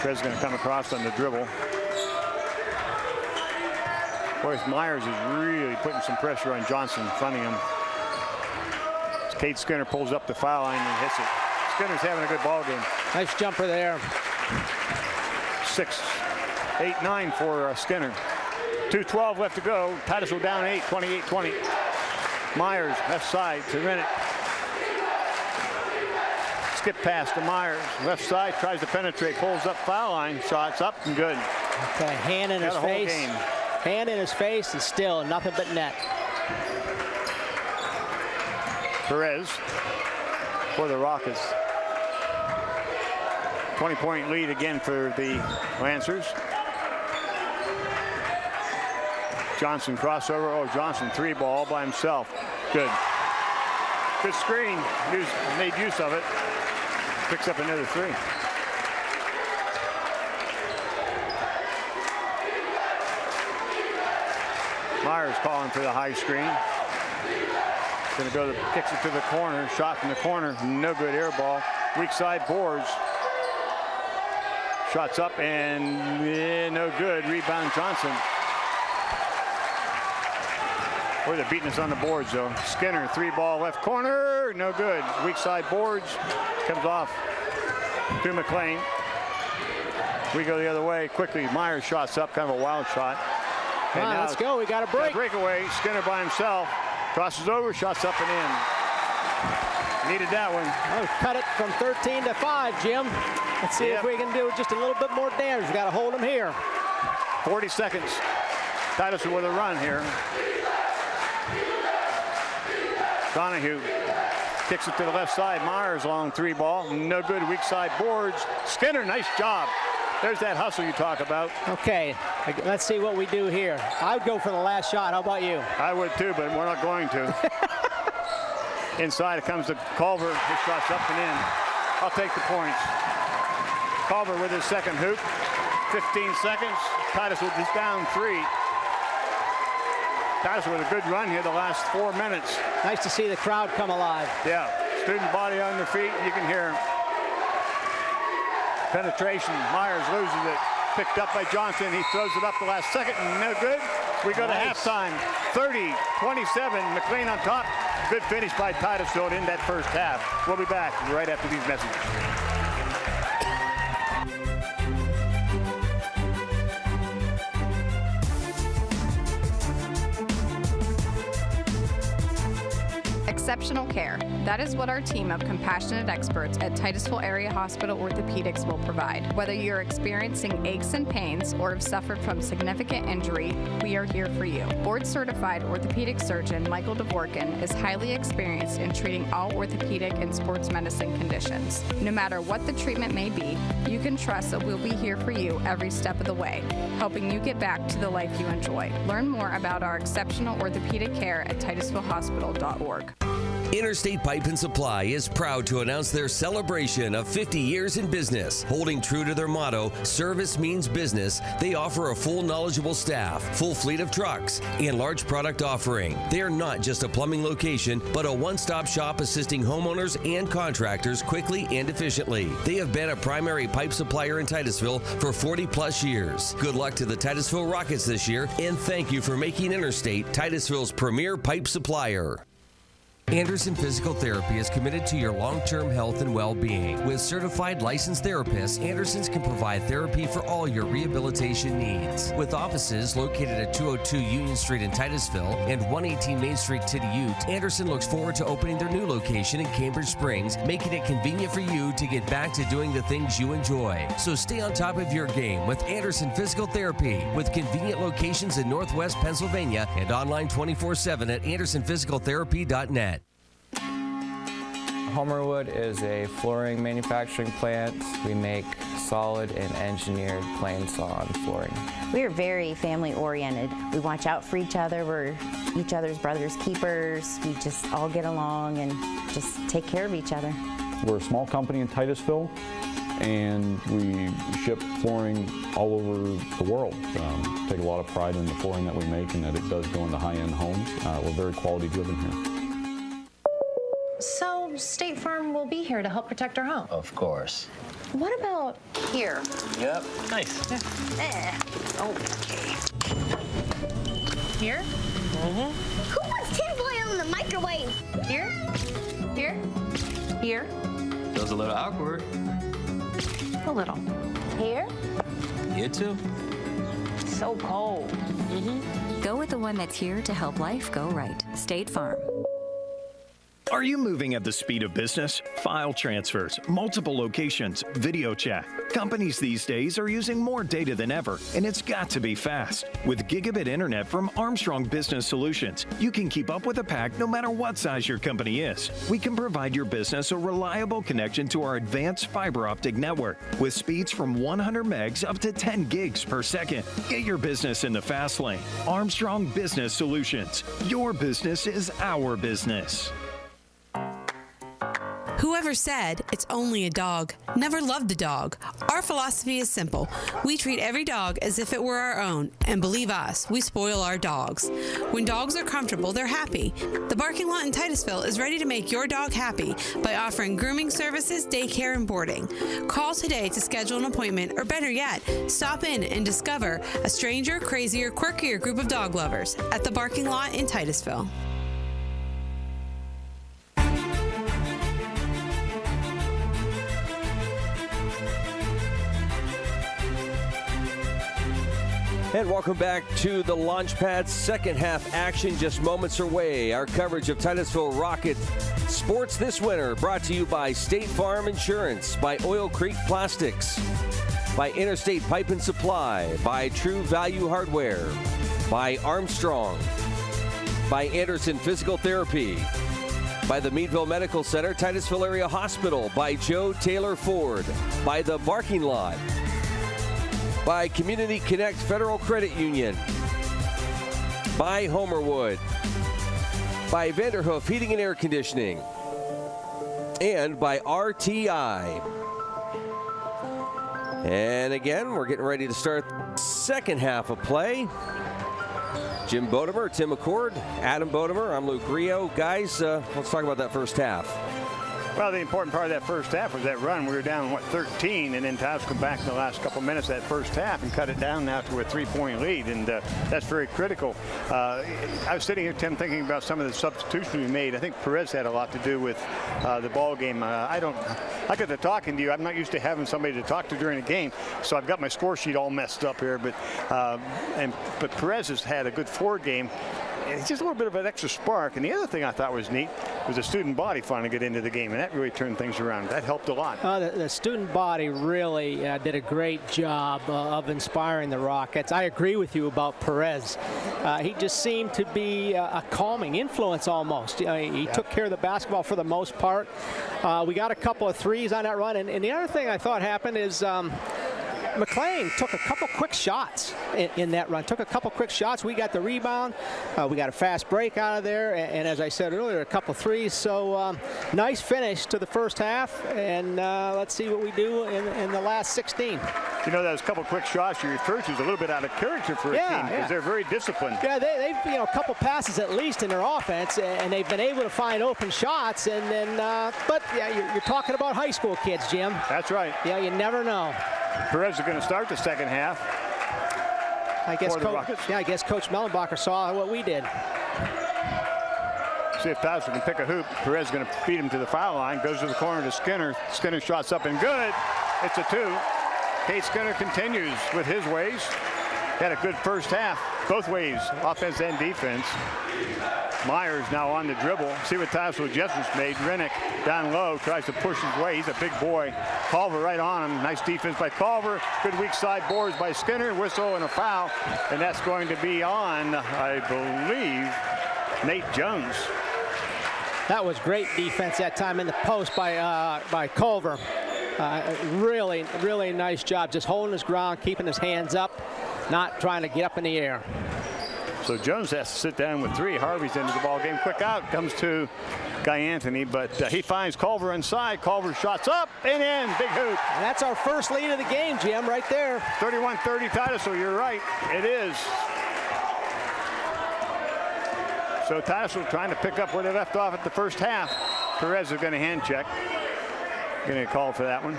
Perez is going to come across on the dribble. Boy, Meyers is really putting some pressure on Johnson, fronting him. Kate Skinner pulls up the foul line and hits it. Skinner's having a good ball game. Nice jumper there. 6-8-9 for Skinner. 2:12 left to go. Titusville down 8, 28-20. Meyers left side to Rennick. skip pass to Meyers. Left side, tries to penetrate, pulls up foul line, shots up and good. Okay, hand in his face. Hand in his face and still nothing but net. Perez for the Rockets. 20-point lead again for the Lancers. Johnson crossover. Oh, Johnson three ball all by himself. Good. Good screen. Made use of it. Picks up another three. Meyers calling for the high screen. Going to go, kicks it to the corner. Shot from the corner. No good, air ball. Weak side boards. Shots up and no good. Rebound Johnson. Boy, they're beating us on the boards, though. Skinner, three ball left corner. No good. Weak side boards. Comes off to McLane. We go the other way quickly. Meyers shots up, kind of a wild shot. Come on, let's go. We got a break. Breakaway. Skinner by himself. Crosses over, shots up and in. Needed that one. Oh, cut it from 13 to 5, Jim. Let's see if we can do just a little bit more damage. We got to hold them here. 40 seconds. Titusville with a run here. Donahue kicks it to the left side. Meyers long three ball. No good, weak side boards. Skinner, nice job. There's that hustle you talk about. Okay, let's see what we do here. I would go for the last shot. How about you? I would too, but we're not going to. Inside it comes to Culver. His shot's up and in. I'll take the points. Culver with his second hoop. 15 seconds. Titusville is down 3. Titusville with a good run here the last 4 minutes. Nice to see the crowd come alive. Yeah, student body on their feet. You can hear him. Penetration. Meyers loses it. Picked up by Johnson. He throws it up the last second and no good. We go to halftime. 30-27. McLane on top. Good finish by Titusville in that first half. We'll be back right after these messages. Exceptional care. That is what our team of compassionate experts at Titusville Area Hospital Orthopedics will provide. Whether you're experiencing aches and pains or have suffered from significant injury, we are here for you. Board-certified orthopedic surgeon Michael Dvorkin is highly experienced in treating all orthopedic and sports medicine conditions. No matter what the treatment may be, you can trust that we'll be here for you every step of the way, helping you get back to the life you enjoy. Learn more about our exceptional orthopedic care at titusvillehospital.org. Interstate Pipe and Supply is proud to announce their celebration of 50 years in business. Holding true to their motto, service means business, they offer a full knowledgeable staff, full fleet of trucks, and large product offering. They are not just a plumbing location, but a one-stop shop assisting homeowners and contractors quickly and efficiently. They have been a primary pipe supplier in Titusville for 40-plus years. Good luck to the Titusville Rockets this year, and thank you for making Interstate Titusville's premier pipe supplier. Anderson Physical Therapy is committed to your long-term health and well-being. With certified licensed therapists, Anderson's can provide therapy for all your rehabilitation needs. With offices located at 202 Union Street in Titusville and 118 Main Street, Tityute, Anderson looks forward to opening their new location in Cambridge Springs, making it convenient for you to get back to doing the things you enjoy. So stay on top of your game with Anderson Physical Therapy, with convenient locations in Northwest Pennsylvania and online 24/7 at andersonphysicaltherapy.net. Homerwood is a flooring manufacturing plant. We make solid and engineered plain sawn flooring. We are very family oriented. We watch out for each other. We're each other's brothers' keepers. We just all get along and just take care of each other. We're a small company in Titusville, and we ship flooring all over the world. Take a lot of pride in the flooring that we make and that it does go into high-end homes. We're very quality driven here. So State Farm will be here to help protect our home. Of course. What about here? Yep. Nice. Okay. Here? Who wants tinfoil in the microwave? Here? Here? Here? Feels a little awkward. A little. Here? You too. So cold. Go with the one that's here to help life go right. State Farm. Are you moving at the speed of business? File transfers, multiple locations, video chat. Companies these days are using more data than ever, and it's got to be fast. With gigabit internet from Armstrong Business Solutions, you can keep up with the pack no matter what size your company is. We can provide your business a reliable connection to our advanced fiber optic network with speeds from 100 megs up to 10 gigs per second. Get your business in the fast lane. Armstrong Business Solutions. Your business is our business. Whoever said it's only a dog never loved a dog. Our philosophy is simple. We treat every dog as if it were our own, and believe us, we spoil our dogs. When dogs are comfortable, they're happy. The Barking Lot in Titusville is ready to make your dog happy by offering grooming services, daycare, and boarding. Call today to schedule an appointment, or better yet, stop in and discover a stranger, crazier, quirkier group of dog lovers at the Barking Lot in Titusville. And welcome back to the Launchpad second half action, just moments away. Our coverage of Titusville Rocket sports this winter brought to you by State Farm Insurance, by Oil Creek Plastics, by Interstate Pipe and Supply, by True Value Hardware, by Armstrong, by Anderson Physical Therapy, by the Meadville Medical Center, Titusville Area Hospital, by Joe Taylor Ford, by the Barking Lot, by Community Connect Federal Credit Union, by Homerwood, by Vanderhoof Heating and Air Conditioning, and by RTI. And again, we're getting ready to start the second half of play. Jim Bodemer, Tim McCord, Adam Bodemer, I'm Luke Rio. Guys, let's talk about that first half. Well, the important part of that first half was that run. We were down, 13, and then Titusville come back in the last couple minutes of that first half and cut it down now to a 3-point lead, and that's very critical. I was sitting here, Tim, thinking about some of the substitutions we made. I think Perez had a lot to do with the ball game. I got to talking to you. I'm not used to having somebody to talk to during a game, so I've got my score sheet all messed up here. But Perez has had a good forward game. It's just a little bit of an extra spark. And the other thing I thought was neat was the student body finally get into the game, and that really turned things around. That helped a lot. The student body really did a great job of inspiring the Rockets. I agree with you about Perez. He just seemed to be a calming influence almost. He took care of the basketball for the most part. We got a couple of threes on that run. And the other thing I thought happened is McLane took a couple quick shots in that run. Took a couple quick shots. We got the rebound. We got a fast break out of there. And as I said earlier, a couple threes. So nice finish to the first half. And let's see what we do in the last 16. You know, those couple quick shots you referred to is a little bit out of character for a team because they're very disciplined. Yeah, they've a couple passes at least in their offense, and they've been able to find open shots. And then, but yeah, you're talking about high school kids, Jim. That's right. Yeah, you never know. Perez is going to start the second half. I guess Coach Mellenbacher saw what we did. See if Titusville can pick a hoop. Perez is going to feed him to the foul line. Goes to the corner to Skinner. Skinner shots up and good. It's a 2. Kate Skinner continues with his ways. Had a good first half, both ways, offense and defense. Meyers now on the dribble. See what Titusville adjustments made. Rennick down low, tries to push his way. He's a big boy. Culver right on him. Nice defense by Culver. Good weak side boards by Skinner. Whistle and a foul. And that's going to be on, I believe, Nate Jones. That was great defense that time in the post by Culver. Really, really nice job. Just holding his ground, keeping his hands up, not trying to get up in the air. So Jones has to sit down with 3. Harvey's into the ball game. Quick out comes to Guy Anthony, but he finds Culver inside. Culver shots up and in. Big hoop. And that's our first lead of the game, Jim, right there. 31-30 Titusville. You're right. It is. So Titusville trying to pick up where they left off at the first half. Perez is going to hand check. Going to call for that one.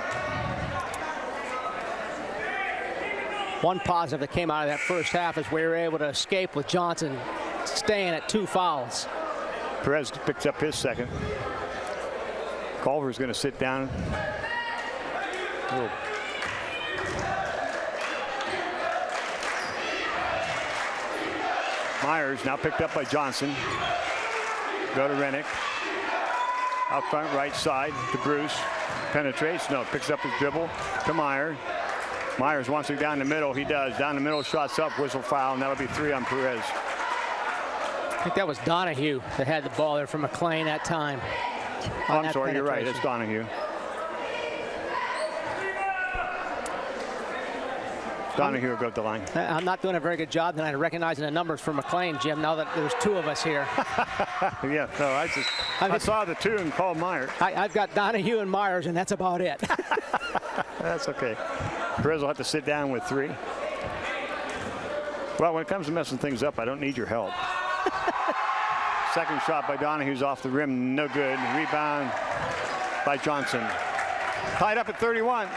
One positive that came out of that first half is we were able to escape with Johnson staying at 2 fouls. Perez picks up his second. Culver's going to sit down. Meyers now picked up by Johnson. Go to Rennick. Out front, right side to Bruce. Penetrates. No, picks up his dribble to Meyers. Meyers wants to go down the middle. He does. Down the middle, shots up, whistle foul, and that'll be 3 on Perez. I think that was Donahue that had the ball there for McLane that time. Oh, I'm sorry, you're right. It's Donahue. Donahue will go up the line. I'm not doing a very good job tonight of recognizing the numbers for McLane, Jim, now that there's 2 of us here. Yeah, no, I saw the 2 and called Meyers. I've got Donahue and Meyers, and that's about it. That's okay. Perez will have to sit down with 3. Well, when it comes to messing things up, I don't need your help. Second shot by Donahue's off the rim, no good. Rebound by Johnson. Tied up at 31.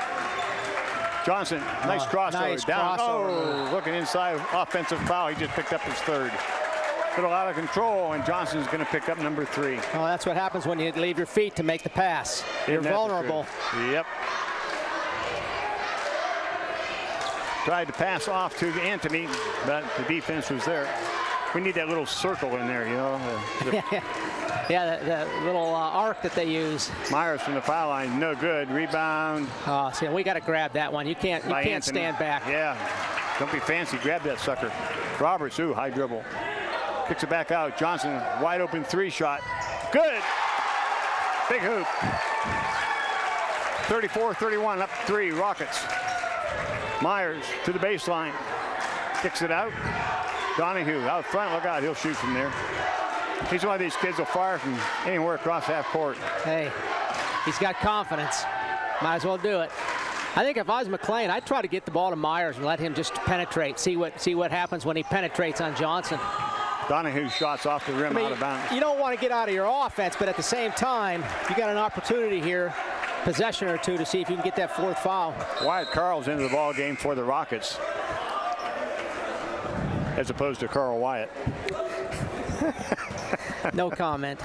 Johnson, nice crossover. Nice down. crossover. Oh, looking inside, offensive foul. He just picked up his 3rd. A little out of control, and Johnson's going to pick up number 3. Well, that's what happens when you leave your feet to make the pass. You're vulnerable. Yep. Tried to pass off to Anthony, but the defense was there. We need that little circle in there, you know. Yeah, the little arc that they use. Meyers from the foul line, no good. Rebound. Oh, see, we got to grab that one. You can't stand back. Yeah, don't be fancy. Grab that sucker. Roberts, ooh, high dribble. Kicks it back out. Johnson, wide open 3 shot. Good. Big hoop. 34-31, up 3, Rockets. Meyers to the baseline. Kicks it out. Donahue out front. Look out, he'll shoot from there. He's one of these kids who'll fire from anywhere across half court. Hey, he's got confidence. Might as well do it. I think if I was McLane, I'd try to get the ball to Meyers and let him just penetrate. See what happens when he penetrates on Johnson. Donahue shots off the rim, out of bounds. You don't want to get out of your offense, but at the same time, you got an opportunity here, possession or 2, to see if you can get that 4th foul. Wyatt Carl's into the ball game for the Rockets, as opposed to Carl Wyatt. No comment.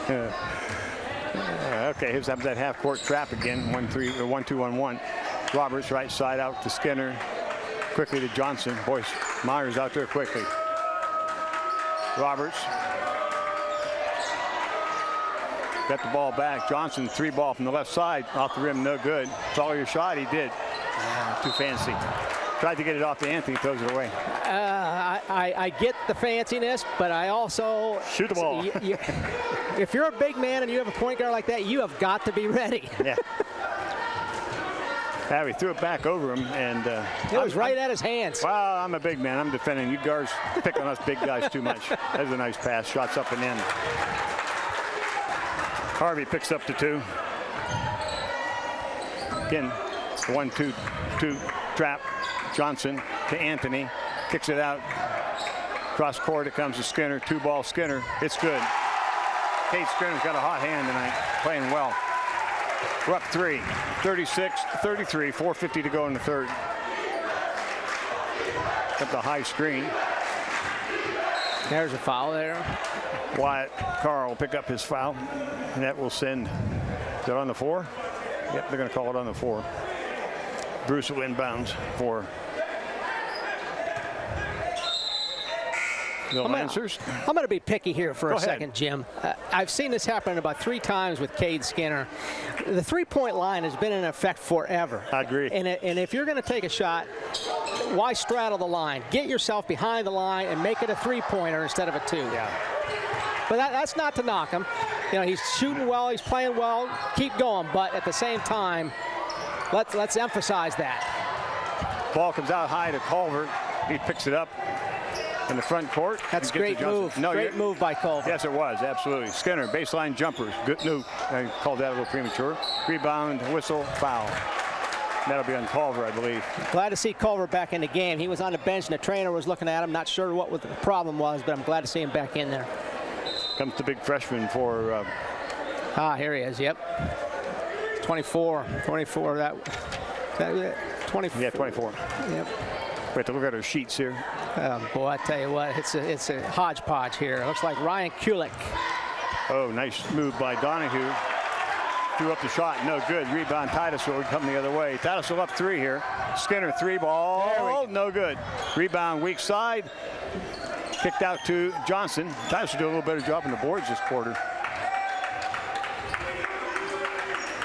Okay, here's that half-court trap again. 1-2-1-1. Roberts right side out to Skinner. Quickly to Johnson. Boy, Meyers out there quickly. Roberts. Got the ball back. Johnson, 3 ball from the left side. Off the rim, no good. Follow your shot, he did. Too fancy. Tried to get it off to Anthony, throws it away. I get the fanciness, but I also... Shoot the ball. If you're a big man and you have a point guard like that, you have got to be ready. Yeah. Yeah, we threw it back over him, and... it was right at his hands. Well, I'm a big man. I'm defending. You guards pick on us big guys too much. That was a nice pass. Shots up and in. Harvey picks up the 2. Again, 1-2-2 trap. Johnson to Anthony. Kicks it out. Cross court, it comes to Skinner. 2-ball Skinner. It's good. Kate Skinner's got a hot hand tonight. Playing well. We're up 3. 36-33. 4:50 to go in the 3rd. Got the high screen. There's a foul there. Wyatt Carl will pick up his foul. And that will send... Is that on the 4? Yep, they're going to call it on the 4. Bruce will inbounds for the Lancers. I'm going to be picky here for a second, Jim. I've seen this happen about 3 times with Cade Skinner. The 3-point line has been in effect forever. I agree. And if you're going to take a shot, why straddle the line? Get yourself behind the line and make it a 3-pointer instead of a 2. Yeah. But that's not to knock him. You know, he's shooting well, he's playing well. Keep going, but at the same time, let's emphasize that. Ball comes out high to Culver. He picks it up in the front court. That's a great move. Great move by Culver. Yes, it was. Absolutely. Skinner, baseline jumpers. Good move. I called that a little premature. Rebound, whistle, foul. That'll be on Culver, I believe. Glad to see Culver back in the game. He was on the bench, and the trainer was looking at him. Not sure what the problem was, but I'm glad to see him back in there. Comes the big freshman for... here he is. Yep. 24. 24. That 24. Yeah, 24. Yep. We have to look at our sheets here. Boy, I tell you what, it's a hodgepodge here. It looks like Ryan Kulik. Oh, nice move by Donahue. Threw up the shot, no good. Rebound, Titusville would come the other way. Titusville up 3 here. Skinner 3-ball, no good. Rebound, weak side. Kicked out to Johnson. Titusville doing a little better job on the boards this quarter.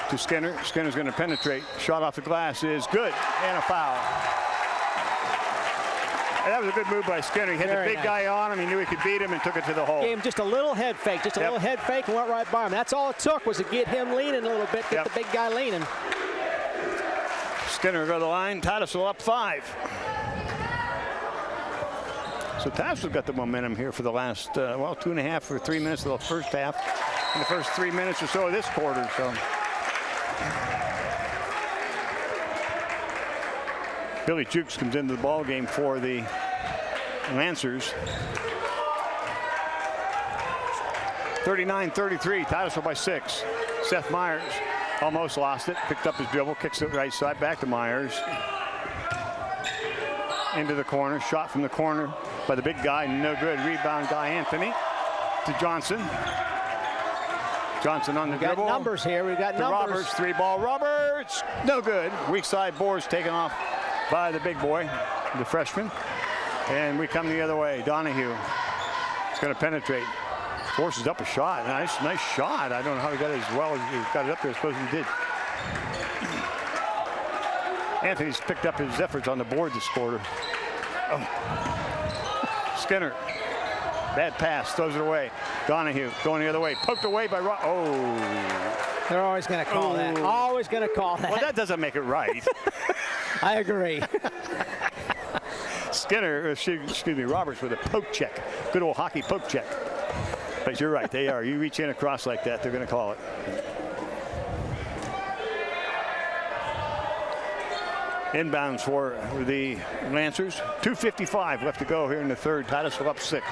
To Skinner. Skinner's going to penetrate. Shot off the glass is good. And a foul. And that was a good move by Skinner. He had the big guy on him. He knew he could beat him and took it to the hole. Gave him just a little head fake. Just a little head fake and went right by him. That's all it took was to get him leaning a little bit, get the big guy leaning. Skinner go to the line. Titusville up 5. So Titusville got the momentum here for the last, 2.5 or 3 minutes of the first half. In the first 3 minutes or so of this quarter. So Billy Jukes comes into the ball game for the Lancers. 39-33, Titusville by 6. Seth Meyers almost lost it, picked up his dribble, kicks it right side back to Meyers. Into the corner, shot from the corner by the big guy, no good. Rebound guy Anthony to Johnson. Johnson on the dribble. We've got numbers here, we've got numbers. Roberts, 3-ball, Roberts, no good. Weak side boards taken off by the big boy, the freshman. And we come the other way. Donahue is going to penetrate. Forces up a shot. Nice shot. I don't know how he got it as well as he got it up there. I suppose he did. Anthony's picked up his efforts on the board this quarter. Oh. Skinner. Bad pass. Throws it away. Donahue going the other way. Poked away by They're always going to call that. Always going to call that. Well, that doesn't make it right. I agree. Skinner, excuse me, Roberts with a poke check. Good old hockey poke check. But you're right, they are. You reach in across like that, they're going to call it. Inbounds for the Lancers. 2:55 left to go here in the third. Titusville up 6.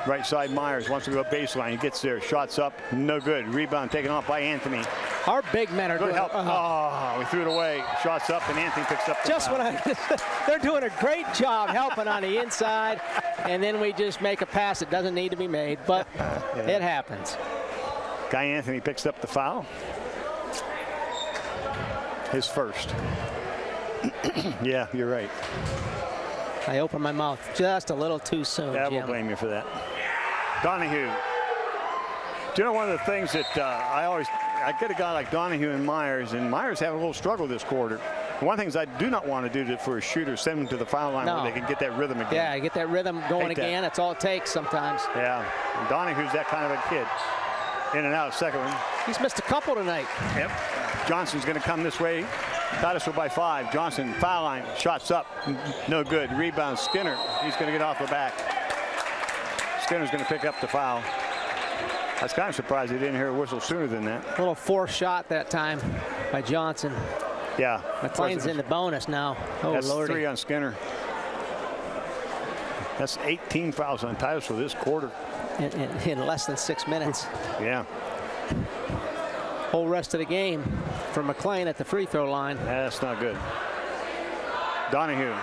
Right side, Meyers wants to go baseline. He gets there, shots up, no good. Rebound taken off by Anthony. Our big men are good doing help. Oh, we threw it away. Shots up, and Anthony picks up the foul. They're doing a great job helping on the inside, and then we just make a pass that doesn't need to be made, but it happens. Guy Anthony picks up the foul. His first. Yeah, you're right. I opened my mouth just a little too soon, Yeah, Jim. we'll blame you for that. Donahue. Do you know one of the things that I get a guy like Donahue and Meyers having a little struggle this quarter. One of the things I do not want to do for a shooter, send them to the foul line where they can get that rhythm again. Yeah, get that rhythm going again. That's all it takes sometimes. Yeah, and Donahue's that kind of a kid. In and out, second one. He's missed a couple tonight. Yep. Johnson's going to come this way. Titusville by 5. Johnson, foul line, shots up, no good. Rebound, Skinner. He's going to get off the back. Skinner's going to pick up the foul. I was kind of surprised he didn't hear a whistle sooner than that. A little forced shot that time by Johnson. Yeah. McLane's in the bonus now. Oh, that's Lordy. 3 on Skinner. That's 18 fouls on Titusville this quarter. In less than 6 minutes. Yeah. Whole rest of the game for McLane at the free throw line. That's not good. Donahue.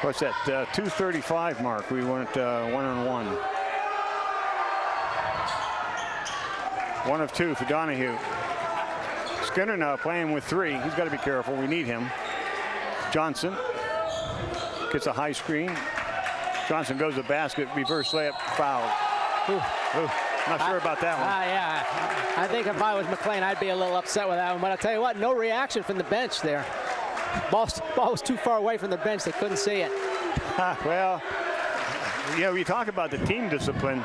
What's that? 2:35 mark. We went 1-on-1. 1 of 2 for Donahue. Skinner now playing with 3. He's got to be careful. We need him. Johnson gets a high screen. Johnson goes to the basket. Reverse layup. Fouled. Not sure about that one. Yeah. I think if I was McLane, I'd be a little upset with that one. But I'll tell you what, no reaction from the bench there. Ball was too far away from the bench. They couldn't see it. Well, you know, we talk about the team discipline.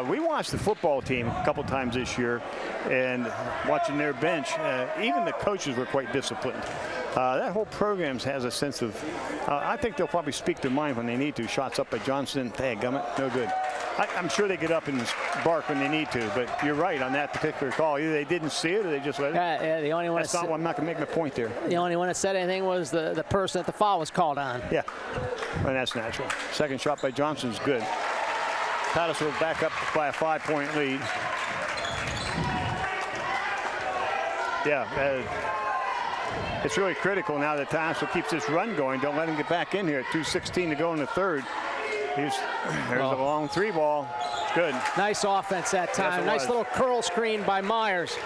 We watched the football team a couple times this year, and watching their bench, even the coaches were quite disciplined. That whole program has a sense of, I think they'll probably speak their mind when they need to. Shots up by Johnson, hey, gummit, no good. I'm sure they get up and bark when they need to, but you're right on that particular call. Either they didn't see it or they just let it. Yeah, the only one. That's not what I'm not going to make my point there. The only one that said anything was the person that the foul was called on. Yeah, and that's natural. Second shot by Johnson's good. Titusville back up by a 5-point lead. Yeah, it's really critical now that Titusville keeps this run going. Don't let him get back in here at 2:16 to go in the third. There's a long 3 ball. Good. Nice offense that time. Yes, nice little curl screen by Meyers.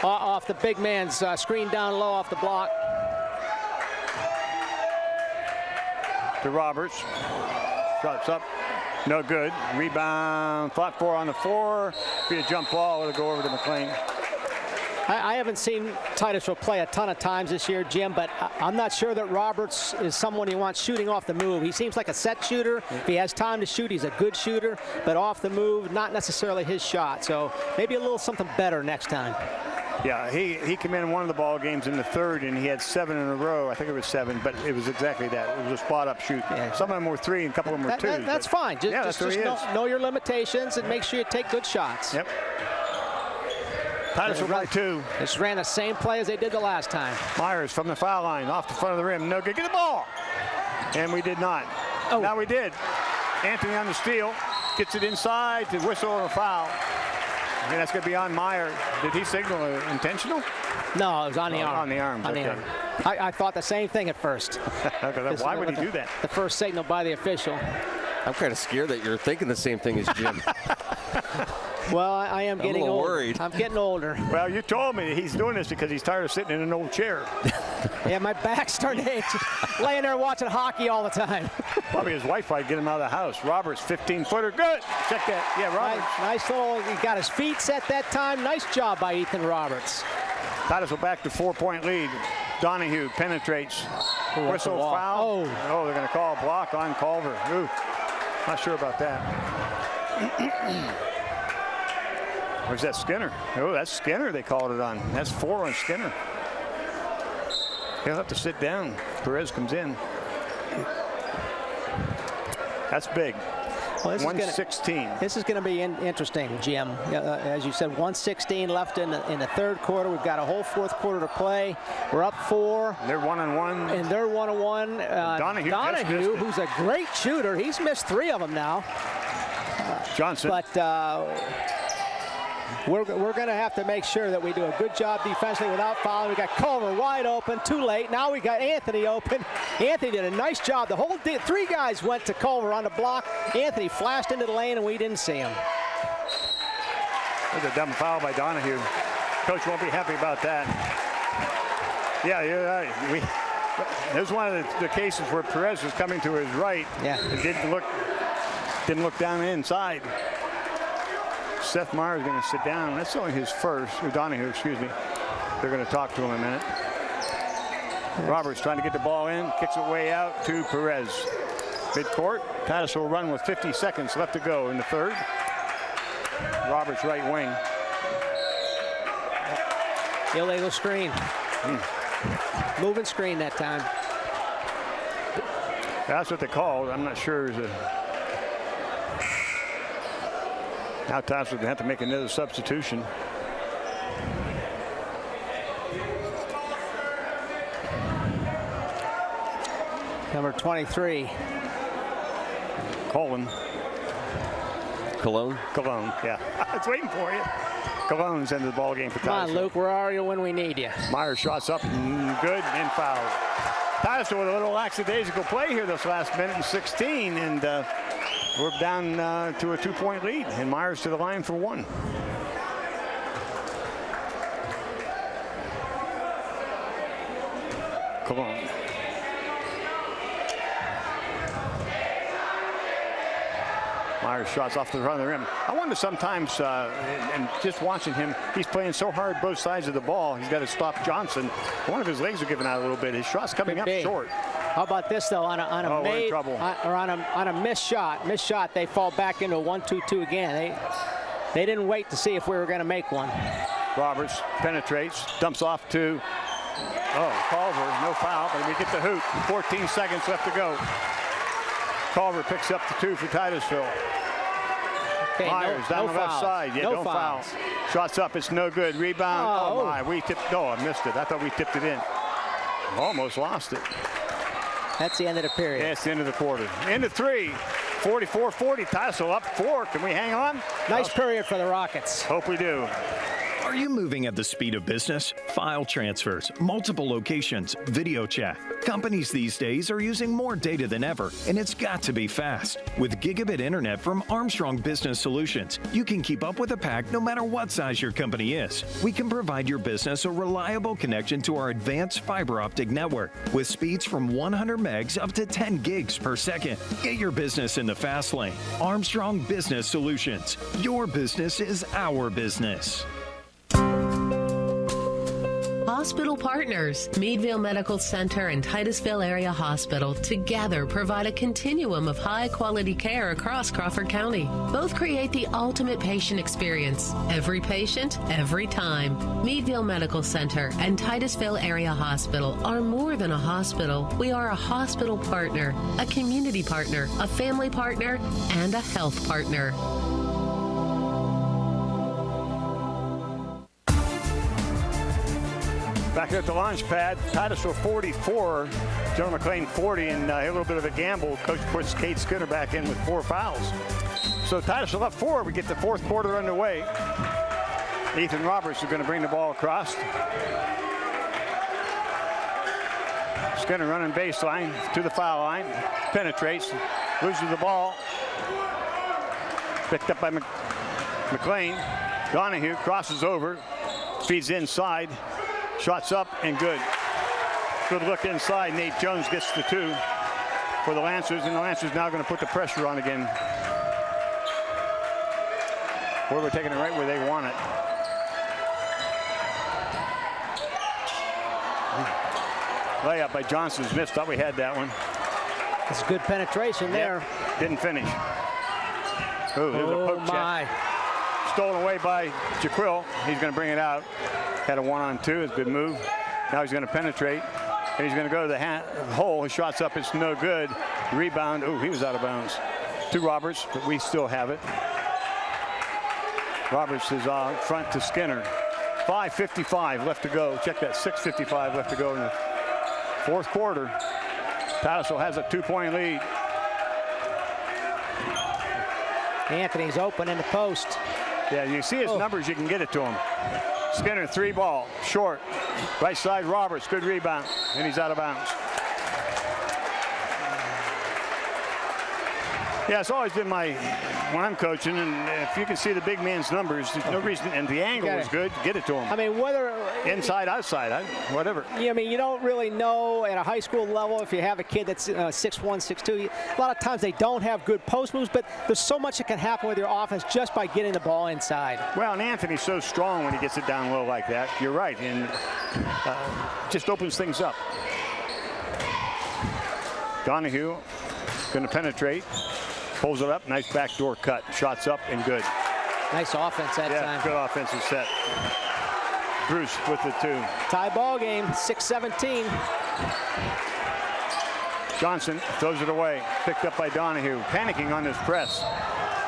off the big man's screen down low off the block. To Roberts. Shots up. No good. Rebound. Fought for on the floor. Be a jump ball. It'll go over to McLane. I haven't seen Titusville play a ton of times this year, Jim, but I'm not sure that Roberts is someone you want shooting off the move. He seems like a set shooter. If he has time to shoot, he's a good shooter, but off the move, not necessarily his shot. So maybe a little something better next time. Yeah, he came in one of the ball games in the third, and he had 7 in a row. I think it was 7, but it was exactly that. It was a spot-up shoot. Yeah. Some of them were 3, and a couple of them were 2. That's fine. Just know your limitations and make sure you take good shots. Yep. Titusville by 2. Just ran the same play as they did the last time. Meyers from the foul line, off the front of the rim. No good. Get the ball. And we did not. Oh. Now we did. Anthony on the steal. Gets it inside to whistle a foul. And that's going to be on Meyers. Did he signal intentional? No, it was on the arm. On the arms, on the arm. I thought the same thing at first. Why would he do that? The first signal by the official. I'm kind of scared that you're thinking the same thing as Jim. Well, I am getting a little older. worried. I'm getting older. Well, you told me he's doing this because he's tired of sitting in an old chair. Yeah, my back's starting to ache. Laying there watching hockey all the time. Probably his wife might get him out of the house. Roberts, 15-footer. Good. Check that. Yeah, Roberts. Nice little, he got his feet set that time. Nice job by Ethan Roberts. Titusville back to 4-point lead. Donahue penetrates. Whistle foul. Oh, they're going to call a block on Culver. Ooh, not sure about that. Where's that Skinner? Oh, that's Skinner they called it on. That's 4 on Skinner. He'll have to sit down. Perez comes in. That's big. Well, 116. This is going to be interesting, Jim. As you said, 116 left in the third quarter. We've got a whole fourth quarter to play. We're up 4. They're 1-on-1. And they're 1-on-1. Donahue, who's a great shooter. He's missed 3 of them now. Johnson. But we're going to have to make sure that we do a good job defensively without fouling. We got Culver wide open, too late. Now we got Anthony open. Anthony did a nice job. The whole 3 guys went to Culver on the block. Anthony flashed into the lane, and we didn't see him. There's a dumb foul by Donahue. Coach won't be happy about that. Yeah, you're right. There's one of the cases where Perez was coming to his right. Yeah. It didn't look down inside. Seth Meyers is going to sit down. That's only his first. Or Donahue, excuse me. They're going to talk to him in a minute. Roberts trying to get the ball in. Kicks it way out to Perez. Midcourt. Titusville will run with 50 seconds left to go in the third. Roberts right wing. Illegal screen. Moving screen that time. That's what they called. I'm not sure. Now Titusville will have to make another substitution. Number 23. Cologne, yeah. I was waiting for you. Cologne's into the ball game for Titusville. Come on, Luke, where are you when we need you? Meyers shots up, good, and fouled. Titusville with a little lackadaisical play here this last minute and 16, and we're down to a 2-point lead, and Meyers to the line for 1. Cologne. Meyers shots off the front of the rim. I wonder sometimes, and just watching him, he's playing so hard both sides of the ball. He's got to stop Johnson. One of his legs are giving out a little bit. His shot's coming up short. How about this though? On a missed shot, they fall back into a 1-2-2 again. They didn't wait to see if we were going to make one. Roberts penetrates, dumps off to Culver. No foul, but we get the hoop. 14 seconds left to go. Culver picks up the 2 for Titusville. Okay, Meyers down the left side. Yeah, no foul. Shots up. It's no good. Rebound. Oh my! We tipped. No, I missed it. I thought we tipped it in. Almost lost it. That's the end of the period. Yeah, it's the end of the quarter. Into 3. 44-40. Titusville up 4. Can we hang on? Nice period for the Rockets. Hope we do. Are you moving at the speed of business? File transfers, multiple locations, video chat. Companies these days are using more data than ever, and it's got to be fast. With gigabit internet from Armstrong Business Solutions, you can keep up with the pack no matter what size your company is. We can provide your business a reliable connection to our advanced fiber optic network with speeds from 100 megs up to 10 gigs per second. Get your business in the fast lane. Armstrong Business Solutions. Your business is our business. Hospital partners, Meadville Medical Center and Titusville Area Hospital together provide a continuum of high-quality care across Crawford County. Both create the ultimate patient experience. Every patient, every time. Meadville Medical Center and Titusville Area Hospital are more than a hospital. We are a hospital partner, a community partner, a family partner, and a health partner. Back at the launch pad, Titusville 44, General McLane 40, and a little bit of a gamble. Coach puts Kate Skinner back in with 4 fouls. So Titusville up 4. We get the fourth quarter underway. Ethan Roberts is going to bring the ball across. Skinner running baseline to the foul line. Penetrates, loses the ball. Picked up by McLane. Donahue crosses over, feeds inside. Shots up and good. Good look inside. Nate Jones gets the 2 for the Lancers, and the Lancers now going to put the pressure on again. We're taking it right where they want it. Layup by Johnson's missed. Thought we had that one. That's good penetration there. Didn't finish. Ooh, there's a poke check. Stolen away by Jaquil. He's going to bring it out. Had a 1-on-2. It's a good move. Now he's going to penetrate, and he's going to go to the hole. His shot's up. It's no good. Rebound. Oh, he was out of bounds. To Roberts, but we still have it. Roberts is front to Skinner. 5:55 left to go. Check that. 6:55 left to go in the fourth quarter. Titusville has a 2-point lead. Anthony's open in the post. Yeah, you see his numbers. You can get it to him. Skinner 3 ball, short. Right side Roberts, good rebound, and he's out of bounds. Yeah, it's always been when I'm coaching, and if you can see the big man's numbers, there's no reason, and the angle is good, get it to him. I mean, whether inside, outside, whatever. Yeah, I mean, you don't really know at a high school level if you have a kid that's 6'1", 6'2". A lot of times they don't have good post moves, but there's so much that can happen with your offense just by getting the ball inside. Well, and Anthony's so strong when he gets it down low like that. You're right, and just opens things up. Donahue going to penetrate. Pulls it up, nice backdoor cut. Shots up and good. Nice offense that time. Good offensive set. Bruce with the 2. Tie ball game, 6-17. Johnson throws it away. Picked up by Donahue. Panicking on this press.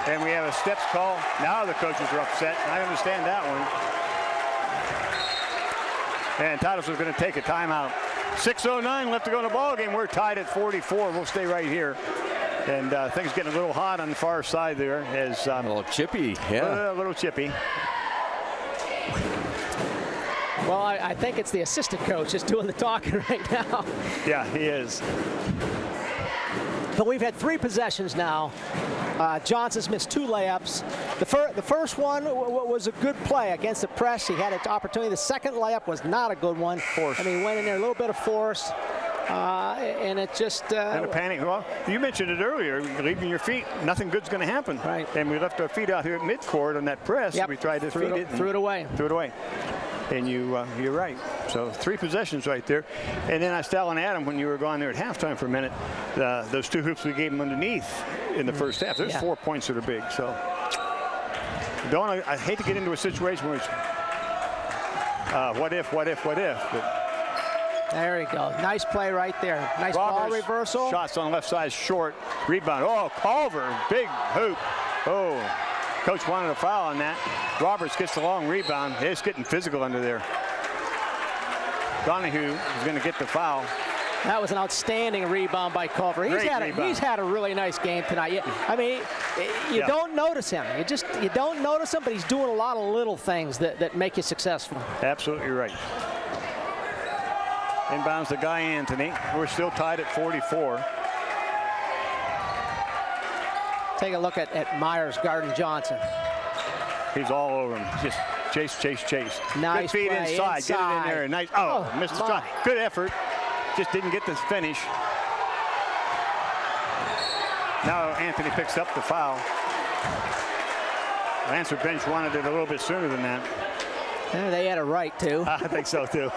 And we have a steps call. Now the coaches are upset. I understand that one. And Titusville's going to take a timeout. 6:09 left to go in the ball game. We're tied at 44. We'll stay right here. And things getting a little hot on the far side there. As a little chippy, yeah. A little chippy. Well, I think it's the assistant coach just doing the talking right now. Yeah, he is. But we've had 3 possessions now. Johnson's missed 2 layups. The first one was a good play against the press. He had an opportunity. The second layup was not a good one. I mean, he went in there a little bit of force. And it just... and a panic. Well, you mentioned it earlier. Leaving your feet, nothing good's going to happen. Right. And we left our feet out here at midcourt on that press. Yep. We tried to feed it. Threw it away. Threw it away. And you're right. So 3 possessions right there. And then I was telling Adam when you were gone there at halftime for a minute, those 2 hoops we gave him underneath in the first half. There's 4 points that are big. So I hate to get into a situation where it's what if. But there you go. Nice play right there. Nice ball reversal. Shots on the left side, short. Rebound. Oh, Culver, big hoop. Oh, coach wanted a foul on that. Roberts gets the long rebound. It's getting physical under there. Donahue is going to get the foul. That was an outstanding rebound by Culver. He's had a really nice game tonight. I mean, you don't notice him. You don't notice him, but he's doing a lot of little things that make you successful. Absolutely right. Inbounds to Guy Anthony. We're still tied at 44. Take a look at Meyers guarding Johnson. He's all over him. Just chase. Nice good feed play inside. Get it in there. Nice. Oh, missed the shot. Good effort. Just didn't get the finish. Now Anthony picks up the foul. Lancer bench wanted it a little bit sooner than that. Yeah, they had a right to. I think so too.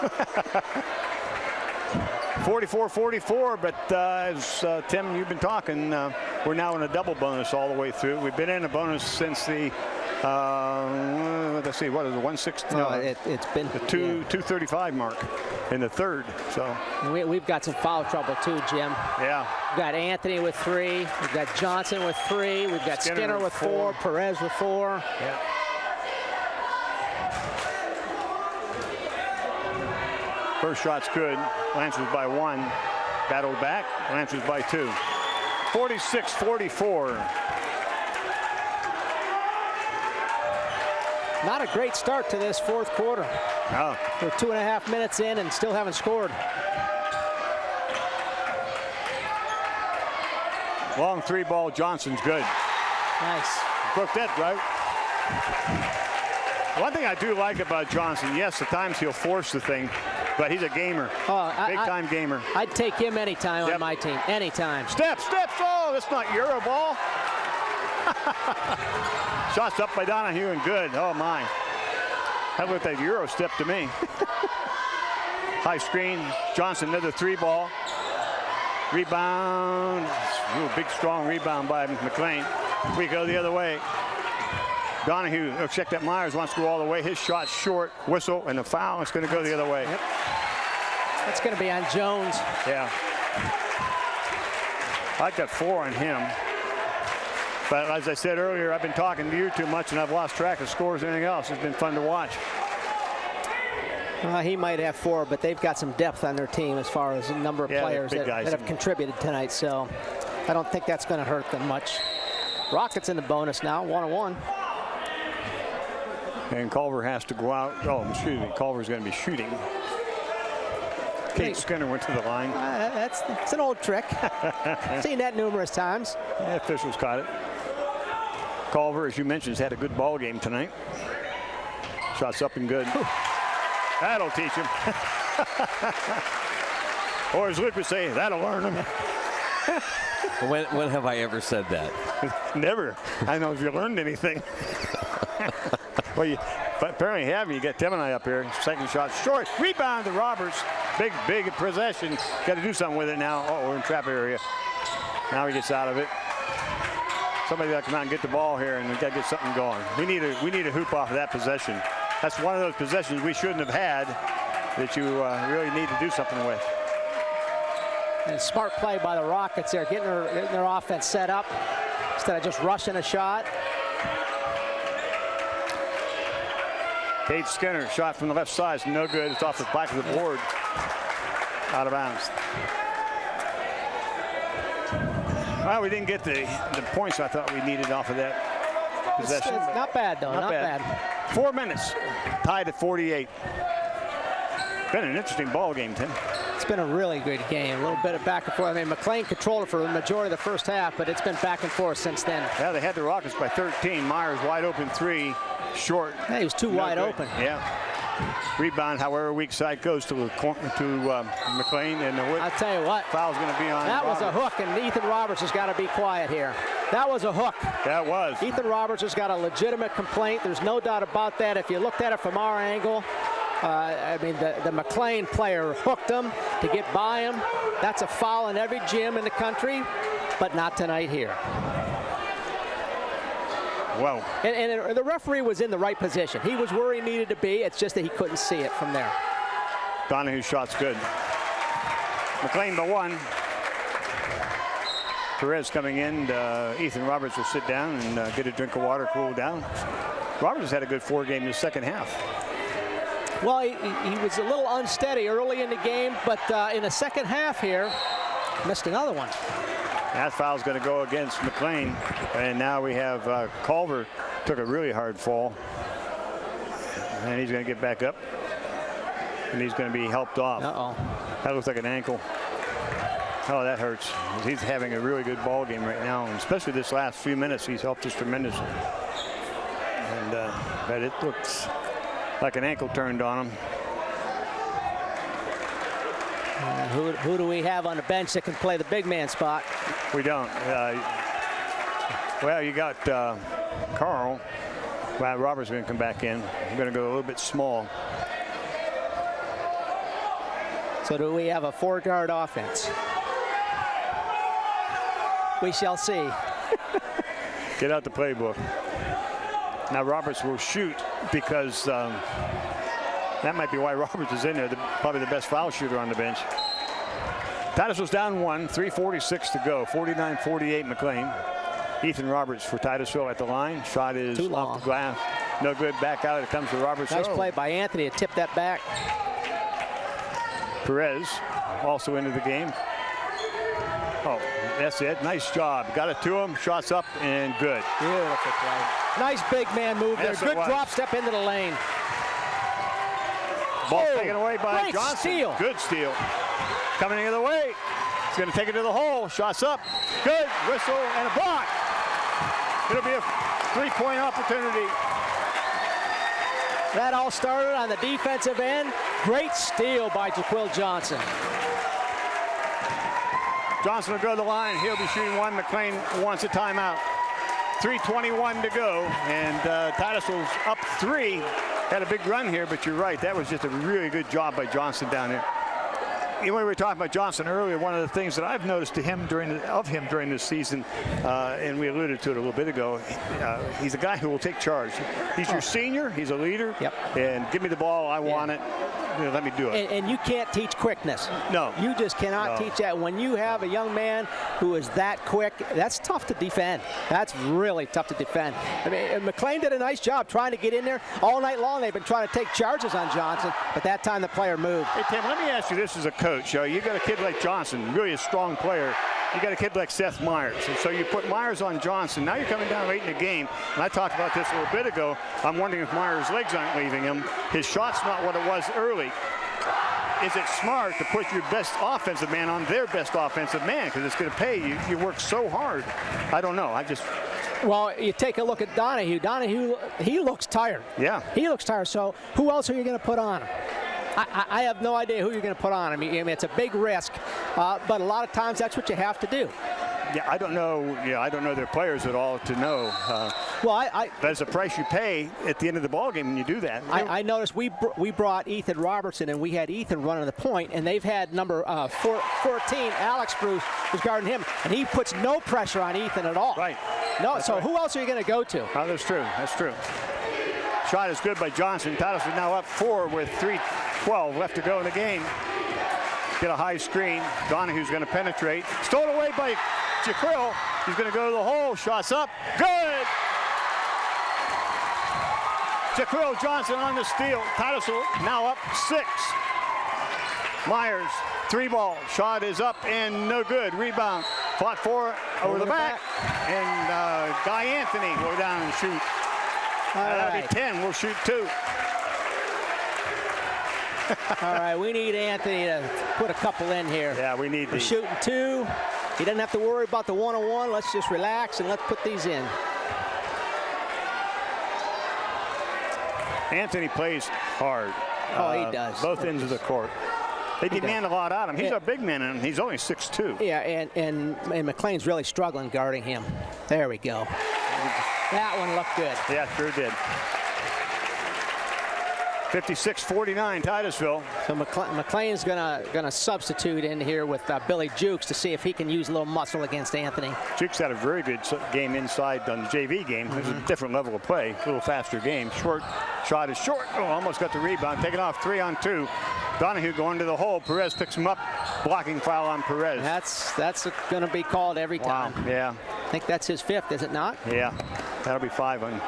44-44, but as Tim, you've been talking, we're now in a double bonus all the way through. We've been in a bonus since the, let's see, what is it, 160? No, it's been the 2:35 mark in the third. So we've got some foul trouble too, Jim. Yeah. We've got Anthony with 3. We've got Johnson with 3. We've got Skinner with 4. Perez with 4. Yeah. First shot's good. Lancers by 1. Battled back. Lancers by 2. 46-44. Not a great start to this fourth quarter. No. We're 2.5 minutes in and still haven't scored. Long 3 ball. Johnson's good. Nice. Broke that right. One thing I do like about Johnson, yes, at times he'll force the thing, but he's a gamer. Big-time gamer. I'd take him anytime on my team. Anytime. Steps. Oh, that's not Euro ball. Shots up by Donahue and good. Oh, my. That looked like Euro step to me. High screen. Johnson, another 3 ball. Rebound. Ooh, big, strong rebound by McLane. We go the other way. Donahue, check that Meyers wants to go all the way. His shot's short. Whistle and a foul. It's going to go the other way. Yep. That's going to be on Jones. Yeah. I got 4 on him. But as I said earlier, I've been talking to you too much, and I've lost track of scores and anything else. It's been fun to watch. He might have 4, but they've got some depth on their team as far as the number of players that have contributed tonight. So I don't think that's going to hurt them much. Rockets in the bonus now, 1-1. And Culver has to go out. Oh, excuse me. Culver's going to be shooting. Kate Skinner went to the line. That's an old trick. Seen that numerous times. Yeah, officials caught it. Culver, as you mentioned, has had a good ball game tonight. Shots up and good. Whew. That'll teach him. Or as Luke would say, that'll learn him. When have I ever said that? Never. I don't know if you learned anything. Well, but apparently you haven't. You got Tim and I up here. Second shot short. Rebound to Roberts. Big possession. Got to do something with it now. Oh, we're in trap area. Now he gets out of it. Somebody got to come out and get the ball here, and we got to get something going. We need a hoop off of that possession. That's one of those possessions we shouldn't have had that you really need to do something with. And smart play by the Rockets there, getting their offense set up instead of just rushing a shot. Kate Skinner, shot from the left side, is no good. It's off the back of the board. Out of bounds. Well, we didn't get the points I thought we needed off of that possession. It's not bad, though. Not bad. 4 minutes. Tied at 48. Been an interesting ball game, Tim. It's been a really good game. A little bit of back and forth. I mean, McLane controlled it for the majority of the first half, but it's been back and forth since then. Yeah, they had the Rockets by 13. Meyers wide open 3, short. Yeah, he was too wide open. Yeah. Rebound, however weak side goes to McLane, and I'll tell you what, foul's going to be on. That Roberts. Was a hook, and Ethan Roberts has got to be quiet here. That was a hook. That was. Ethan Roberts has got a legitimate complaint. There's no doubt about that. If you looked at it from our angle, I mean, the McLane player hooked him to get by him. That's a foul in every gym in the country, but not tonight here. Whoa. And the referee was in the right position. He was where he needed to be. It's just that he couldn't see it from there. Donahue's shot's good. McLane by 1. Perez coming in. Ethan Roberts will sit down and get a drink of water, cool down. Roberts has had a good 4 game in the second half. Well, he was a little unsteady early in the game, but in the second half here, missed another one. That foul's going to go against McLane. And now we have Culver took a really hard fall. And he's going to get back up. And he's going to be helped off. Uh-oh. That looks like an ankle. Oh, that hurts. He's having a really good ball game right now. And especially this last few minutes, he's helped us tremendously. And but it looks like an ankle turned on him. Who do we have on the bench that can play the big man spot? We don't. Well, you got Carl. Well, Robert's going to come back in. We're going to go a little bit small. So do we have a 4-guard offense? We shall see. Get out the playbook. Now Roberts will shoot because that might be why Roberts is in there. Probably the best foul shooter on the bench. Titusville's down 1, 3:46 to go. 49-48 McLane. Ethan Roberts for Titusville at the line. Shot is off the glass. No good. Back out. It comes to Roberts. Nice play by Anthony to tip that back. Perez also into the game. Oh, that's it. Nice job. Got it to him. Shots up and good. Beautiful play. Nice big man move there. Good drop step into the lane. Ball taken away by great Johnson. Steal. Good steal. Coming the other way. He's going to take it to the hole. Shots up. Good. Whistle and a block. It'll be a 3-point opportunity. That all started on the defensive end. Great steal by Jaquil Johnson. Johnson will go to the line. He'll be shooting one. McLane wants a timeout. 3:21 to go. And Titusville's up 3. Had a big run here, but you're right. That was just a really good job by Johnson down there. You know, we were talking about Johnson earlier. One of the things that I've noticed during this season, and we alluded to it a little bit ago, he's a guy who will take charge. He's your senior. He's a leader. Yep. And give me the ball. I want it. You know, let me do it. And you can't teach quickness. No. You just cannot teach that. When you have a young man who is that quick, that's tough to defend. That's really tough to defend. I mean, McLane did a nice job trying to get in there. All night long they've been trying to take charges on Johnson, but that time the player moved. Hey, Tim, let me ask you this as a coach. You got a kid like Johnson, really a strong player. You got a kid like Seth Meyers. And so you put Meyers on Johnson. Now you're coming down late in the game. And I talked about this a little bit ago. I'm wondering if Meyers' legs aren't leaving him. His shot's not what it was early. Is it smart to put your best offensive man on their best offensive man? Because it's going to pay you. You work so hard. I don't know. Well, you take a look at Donahue. Donahue, he looks tired. Yeah. He looks tired. So who else are you going to put on him? I have no idea who you're going to put on him. I mean, it's a big risk, but a lot of times that's what you have to do. Yeah, I don't know. I don't know their players at all to know. That's a price you pay at the end of the ball game when you do that. I noticed we brought Ethan Robertson, and we had Ethan running the point, and they've had number 14, Alex Bruce, who's guarding him, and he puts no pressure on Ethan at all. Right. No. That's so right. Who else are you going to go to? Oh, that's true. That's true. Shot is good by Johnson. Titusville now up 4 with 3:12 left to go in the game. Get a high screen. Donahue's going to penetrate. Stolen away by Jaquil. He's going to go to the hole. Shots up. Good. Jaquil Johnson on the steal. Titusville now up 6. Myers, 3-ball. Shot is up and no good. Rebound. Fought for over the back. And Guy Anthony go down and shoot. That'll be 10. We'll shoot 2. All right, we need Anthony to put a couple in here. Yeah, we need these. Shooting 2. He doesn't have to worry about the one-on-one. Let's just relax and let's put these in. Anthony plays hard. Oh, he does. Both ends of the court. They demand a lot out of him. He's a big man, and he's only 6'2". Yeah, and McLane's really struggling guarding him. There we go. That one looked good. Yeah, sure did. 56-49 Titusville. So McLane's gonna substitute in here with Billy Jukes to see if he can use a little muscle against Anthony. Jukes had a very good game inside on the JV game. It was a different level of play, a little faster game. Short shot is short. Oh, almost got the rebound. Taken off 3-on-2. Donahue going to the hole. Perez picks him up. Blocking foul on Perez. That's going to be called every time. Wow. Yeah. I think that's his 5th, is it not? Yeah. That'll be 5 on.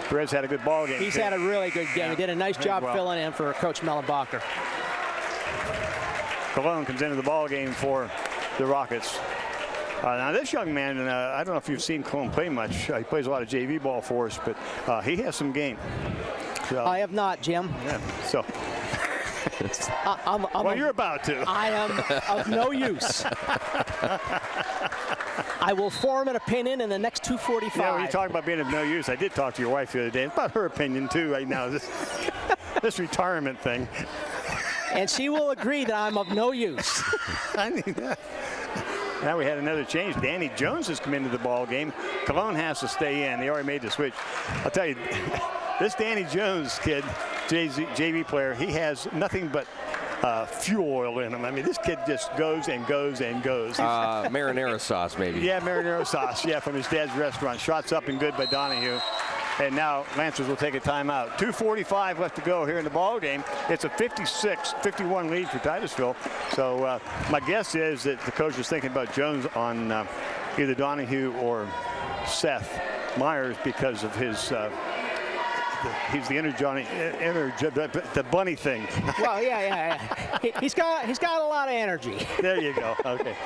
Perez had a good ball game. He's had a really good game. He did a nice job filling in for Coach Mellenbacher. Cologne comes into the ball game for the Rockets. Now this young man, I don't know if you've seen Cologne play much. He plays a lot of JV ball for us, but he has some game. So, I have not, Jim. Yeah, so. You're about to. I am of no use. I will form an opinion in the next 2:45. Yeah, when you talk about being of no use, I did talk to your wife the other day. It's about her opinion, too, right now, this retirement thing. And she will agree that I'm of no use. I mean, now we had another change. Danny Jones has come into the ball game. Cologne has to stay in. They already made the switch. I'll tell you, this Danny Jones kid, JV player, he has nothing but fuel oil in him. I mean, this kid just goes and goes and goes. Marinara sauce, maybe. Yeah, marinara sauce. Yeah, from his dad's restaurant. Shots up and good by Donahue. And now Lancers will take a timeout. 2:45 left to go here in the ball game. It's a 56-51 lead for Titusville. So my guess is that the coach is thinking about Jones on either Donahue or Seth Meyers because of his. He's the the bunny thing. Well, yeah. He's got a lot of energy. There you go. Okay.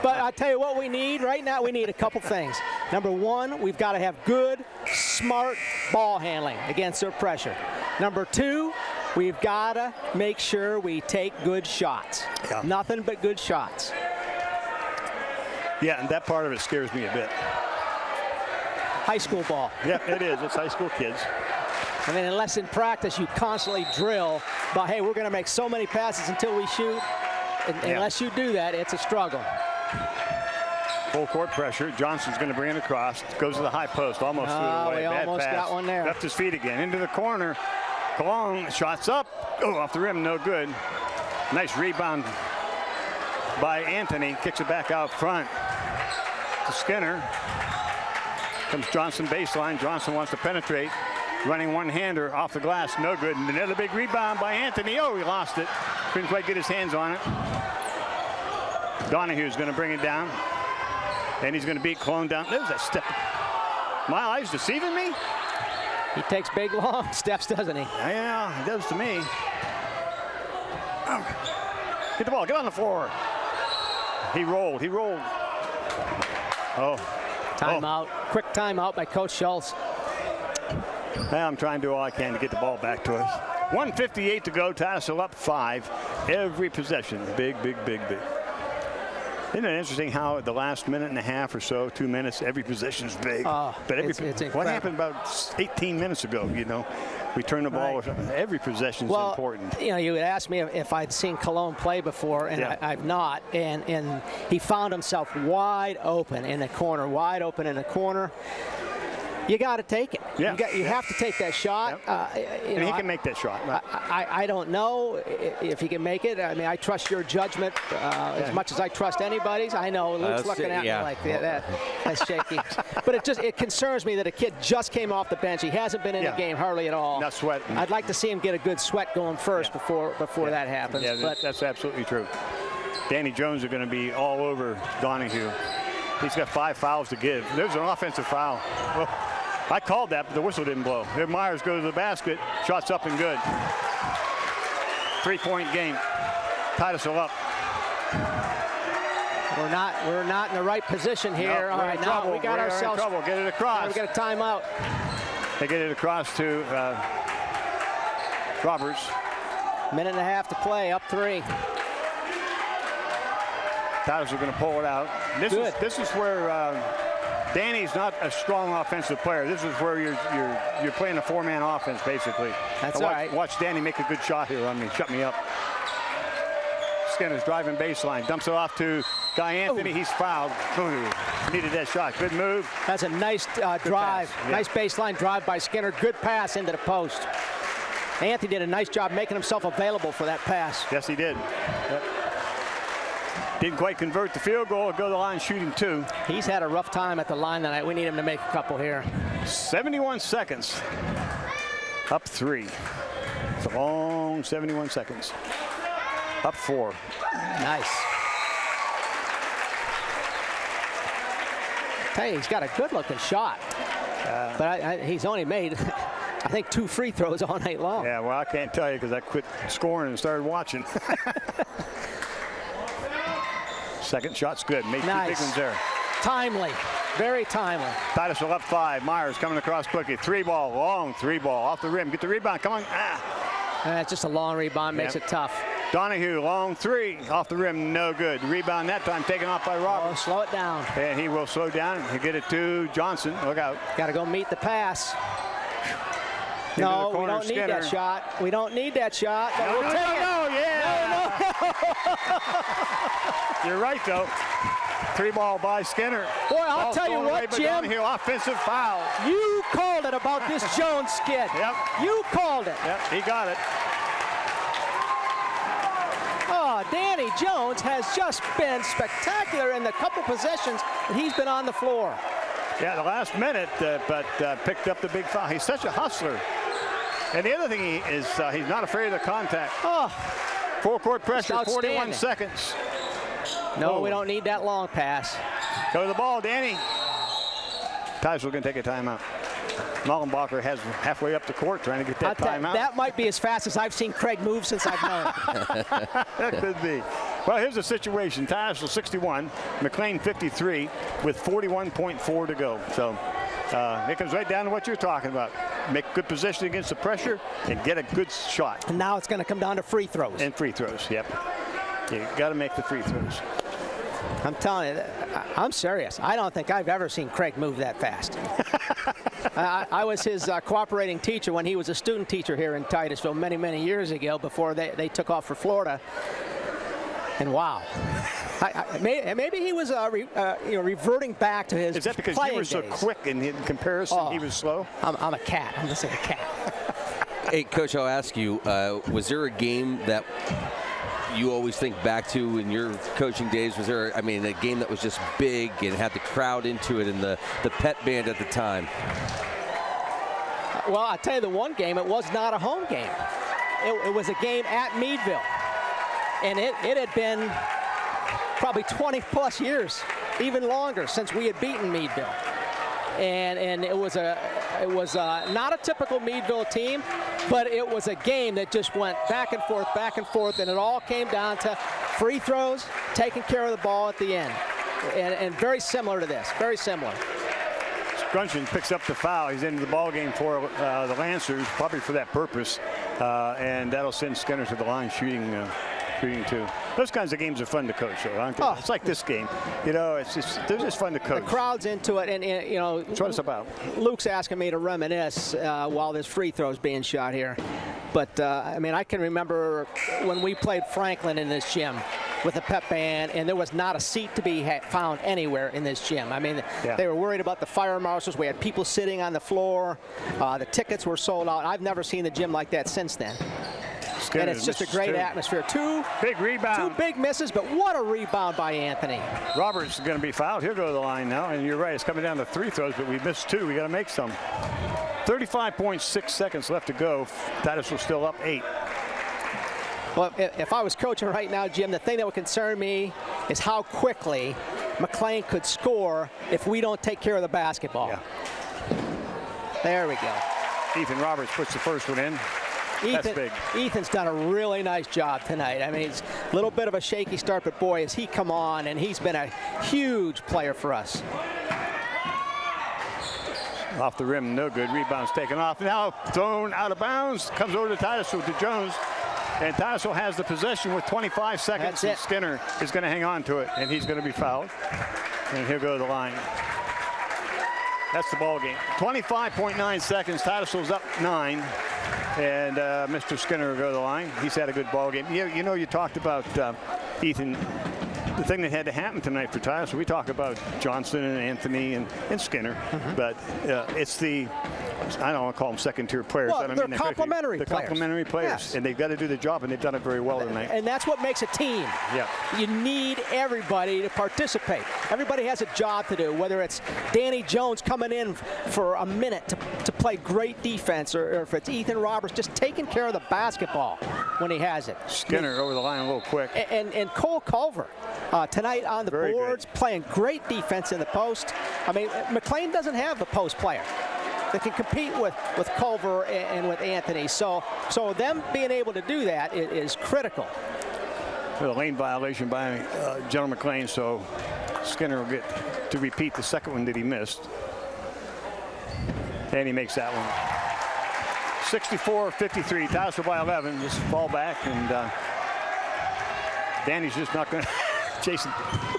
But I'll tell you what we need right now. We need a couple things. Number one, we've got to have good, smart ball handling against their pressure. Number two, we've got to make sure we take good shots. Yeah. Nothing but good shots. Yeah, and that part of it scares me a bit. High school ball. Yeah, it is. It's high school kids. I mean, unless in practice you constantly drill, but hey, we're going to make so many passes until we shoot. Unless you do that, it's a struggle. Full court pressure. Johnson's going to bring it across. Goes to the high post. Almost threw it away. We Bad almost pass. got one there. Left his feet again. Into the corner. Cologne shots up. Oh, off the rim. No good. Nice rebound by Anthony. Kicks it back out front to Skinner. Comes Johnson baseline. Johnson wants to penetrate. Running one-hander off the glass. No good. And another big rebound by Anthony. Oh, he lost it. Couldn't quite get his hands on it. Donahue's going to bring it down. And he's going to beat Cologne down. There's a step. My eyes deceiving me? He takes big, long steps, doesn't he? Yeah, he does to me. Oh. Get the ball. Get on the floor. He rolled. Oh. Timeout. Quick timeout by Coach Schultz. I'm trying to do all I can to get the ball back to us. 1:58 to go. Titusville up 5. Every possession. Big. Isn't it interesting how the last minute and a half or so, 2 minutes, every possession's big. But it's what happened about 18 minutes ago, you know? We turned the ball. Right. Every possession's important. You know, you would ask me if I'd seen Cologne play before, and yeah. I've not. And he found himself wide open in the corner. You got to take it. Yeah. You have to take that shot. Yep. And he can make that shot. Right? I don't know if he can make it. I mean, I trust your judgment as much as I trust anybody's. I know Luke's looking at me like that's shaky. But it concerns me that a kid just came off the bench. He hasn't been in the game hardly at all. Not sweating. I'd like to see him get a good sweat going first before that happens. Yeah, but that's absolutely true. Danny Jones are going to be all over Donahue. He's got 5 fouls to give. There's an offensive foul. Well, I called that, but the whistle didn't blow. Here Meyers goes to the basket. Shots up and good. 3-point game. Titusville up. We're not in the right position here. No, all right, now we got ourselves in trouble. Get it across. We got a timeout. They get it across to Roberts. Minute and a half to play. Up 3. Titusville going to pull it out. This is where Danny's not a strong offensive player. This is where you're playing a 4-man offense, basically. That's all right. Watch Danny make a good shot here on me. Shut me up. Skinner's driving baseline. Dumps it off to Guy Anthony. He's fouled. Ooh, needed that shot. Good move. That's a nice drive. Yeah. Nice baseline drive by Skinner. Good pass into the post. Anthony did a nice job making himself available for that pass. Yes, he did. Yep. Didn't quite convert the field goal. Go to the line shooting 2. He's had a rough time at the line tonight. We need him to make a couple here. 71 seconds. Up 3. It's a long 71 seconds. Up 4. Nice. Hey, he's got a good-looking shot. But he's only made I think 2 free throws all night long. Yeah, well, I can't tell you because I quit scoring and started watching. Second shot's good. Made 2 big ones there. Timely. Very timely. Titusville up 5. Meyers coming across quickly. 3-ball, long 3-ball off the rim. Get the rebound. Come on. It's just a long rebound. Makes it tough. Donahue, long 3 off the rim. No good. Rebound that time taken off by Roberts. Slow it down. And he will slow down. He'll get it to Johnson. Look out. Got to go meet the pass. No, we don't need that shot. We don't need that shot. But we'll take it. No. You're right, though. 3-ball by Skinner. Boy, I'll tell you what, Jim. Donahue, offensive foul. You called it about this Jones skid. Yep. You called it. Yep, he got it. Oh, Danny Jones has just been spectacular in the couple possessions that he's been on the floor. Yeah, the last minute, but picked up the big foul. He's such a hustler. And the other thing is he's not afraid of the contact. Oh, full court pressure, 41 seconds. No, we don't need that long pass. Go to the ball, Danny. Titusville going to take a timeout. Mullenbacher has halfway up the court trying to get that timeout. That might be as fast as I've seen Craig move since I've known him. That could be. Well, here's the situation. Titusville 61, McLane 53 with 41.4 to go. So it comes right down to what you're talking about. Make good position against the pressure and get a good shot. And now it's going to come down to free throws. And free throws, yep. You got to make the free throws. I'm telling you, I'm serious. I don't think I've ever seen Craig move that fast. I was his cooperating teacher when he was a student teacher here in Titusville many, many years ago before they took off for Florida. And wow. Maybe he was reverting back to his playing days. Is that because you were so quick in comparison, he was slow? I'm a cat. I'm just a cat. Hey, Coach, I'll ask you, was there a game that you always think back to in your coaching days? Was there, a game that was just big and had the crowd into it and the pet band at the time? Well, I'll tell you the one game, it was not a home game. It was a game at Meadville. And it had been probably 20-plus years, even longer, since we had beaten Meadville. And it was not a typical Meadville team, but it was a game that just went back and forth, and it all came down to free throws, taking care of the ball at the end. And very similar to this, very similar. Scrunchen picks up the foul. He's into the ball game for the Lancers, probably for that purpose, and that'll send Skinner to the line shooting 2. Those kinds of games are fun to coach, though, aren't they? Oh. It's like this game. You know, they're just fun to coach. The crowd's into it, and you know. That's what it's about. Luke's asking me to reminisce while there's free throws being shot here. But, I can remember when we played Franklin in this gym with a pep band, and there was not a seat to be found anywhere in this gym. They were worried about the fire marshals. We had people sitting on the floor. The tickets were sold out. I've never seen the gym like that since then. And it's just a great atmosphere. 2 big rebounds. 2 big misses, but what a rebound by Anthony. Roberts is going to be fouled. He'll go to the line now. And you're right, it's coming down to 3 throws, but we missed 2. We got to make some. 35.6 seconds left to go. Titusville still up 8. Well, if I was coaching right now, Jim, the thing that would concern me is how quickly McLane could score if we don't take care of the basketball. Yeah. There we go. Ethan Roberts puts the first one in. That's big. Ethan's done a really nice job tonight. It's a little bit of a shaky start, but boy, has he come on, and he's been a huge player for us. Off the rim, no good. Rebound's taken off. Now thrown out of bounds. Comes over to Titusville, to Jones. And Titusville has the possession with 25 seconds. And Skinner is going to hang on to it, and he's going to be fouled. And he'll go to the line. That's the ball game. 25.9 seconds. Titusville's up 9. And Mr. Skinner will go to the line. He's had a good ball game. You know, you talked about Ethan. The thing that had to happen tonight for Titusville, we talk about Johnson and Anthony and Skinner, but it's the, I don't want to call them second-tier players. Well, they're complementary players. They're complementary players, yes. And they've got to do the job, and they've done it very well tonight. And that's what makes a team. Yeah. You need everybody to participate. Everybody has a job to do, whether it's Danny Jones coming in for a minute to play great defense, or if it's Ethan Roberts just taking care of the basketball when he has it. Skinner over the line a little quick. And Cole Culver. Tonight on the boards, playing great defense in the post. McLane doesn't have a post player. that can compete with Culver and with Anthony. So them being able to do that is critical. A lane violation by General McLane, so Skinner will get to repeat the second one that he missed. And he makes that one. 64-53, Titusville by 11. Just fall back, and Danny's just not going to chase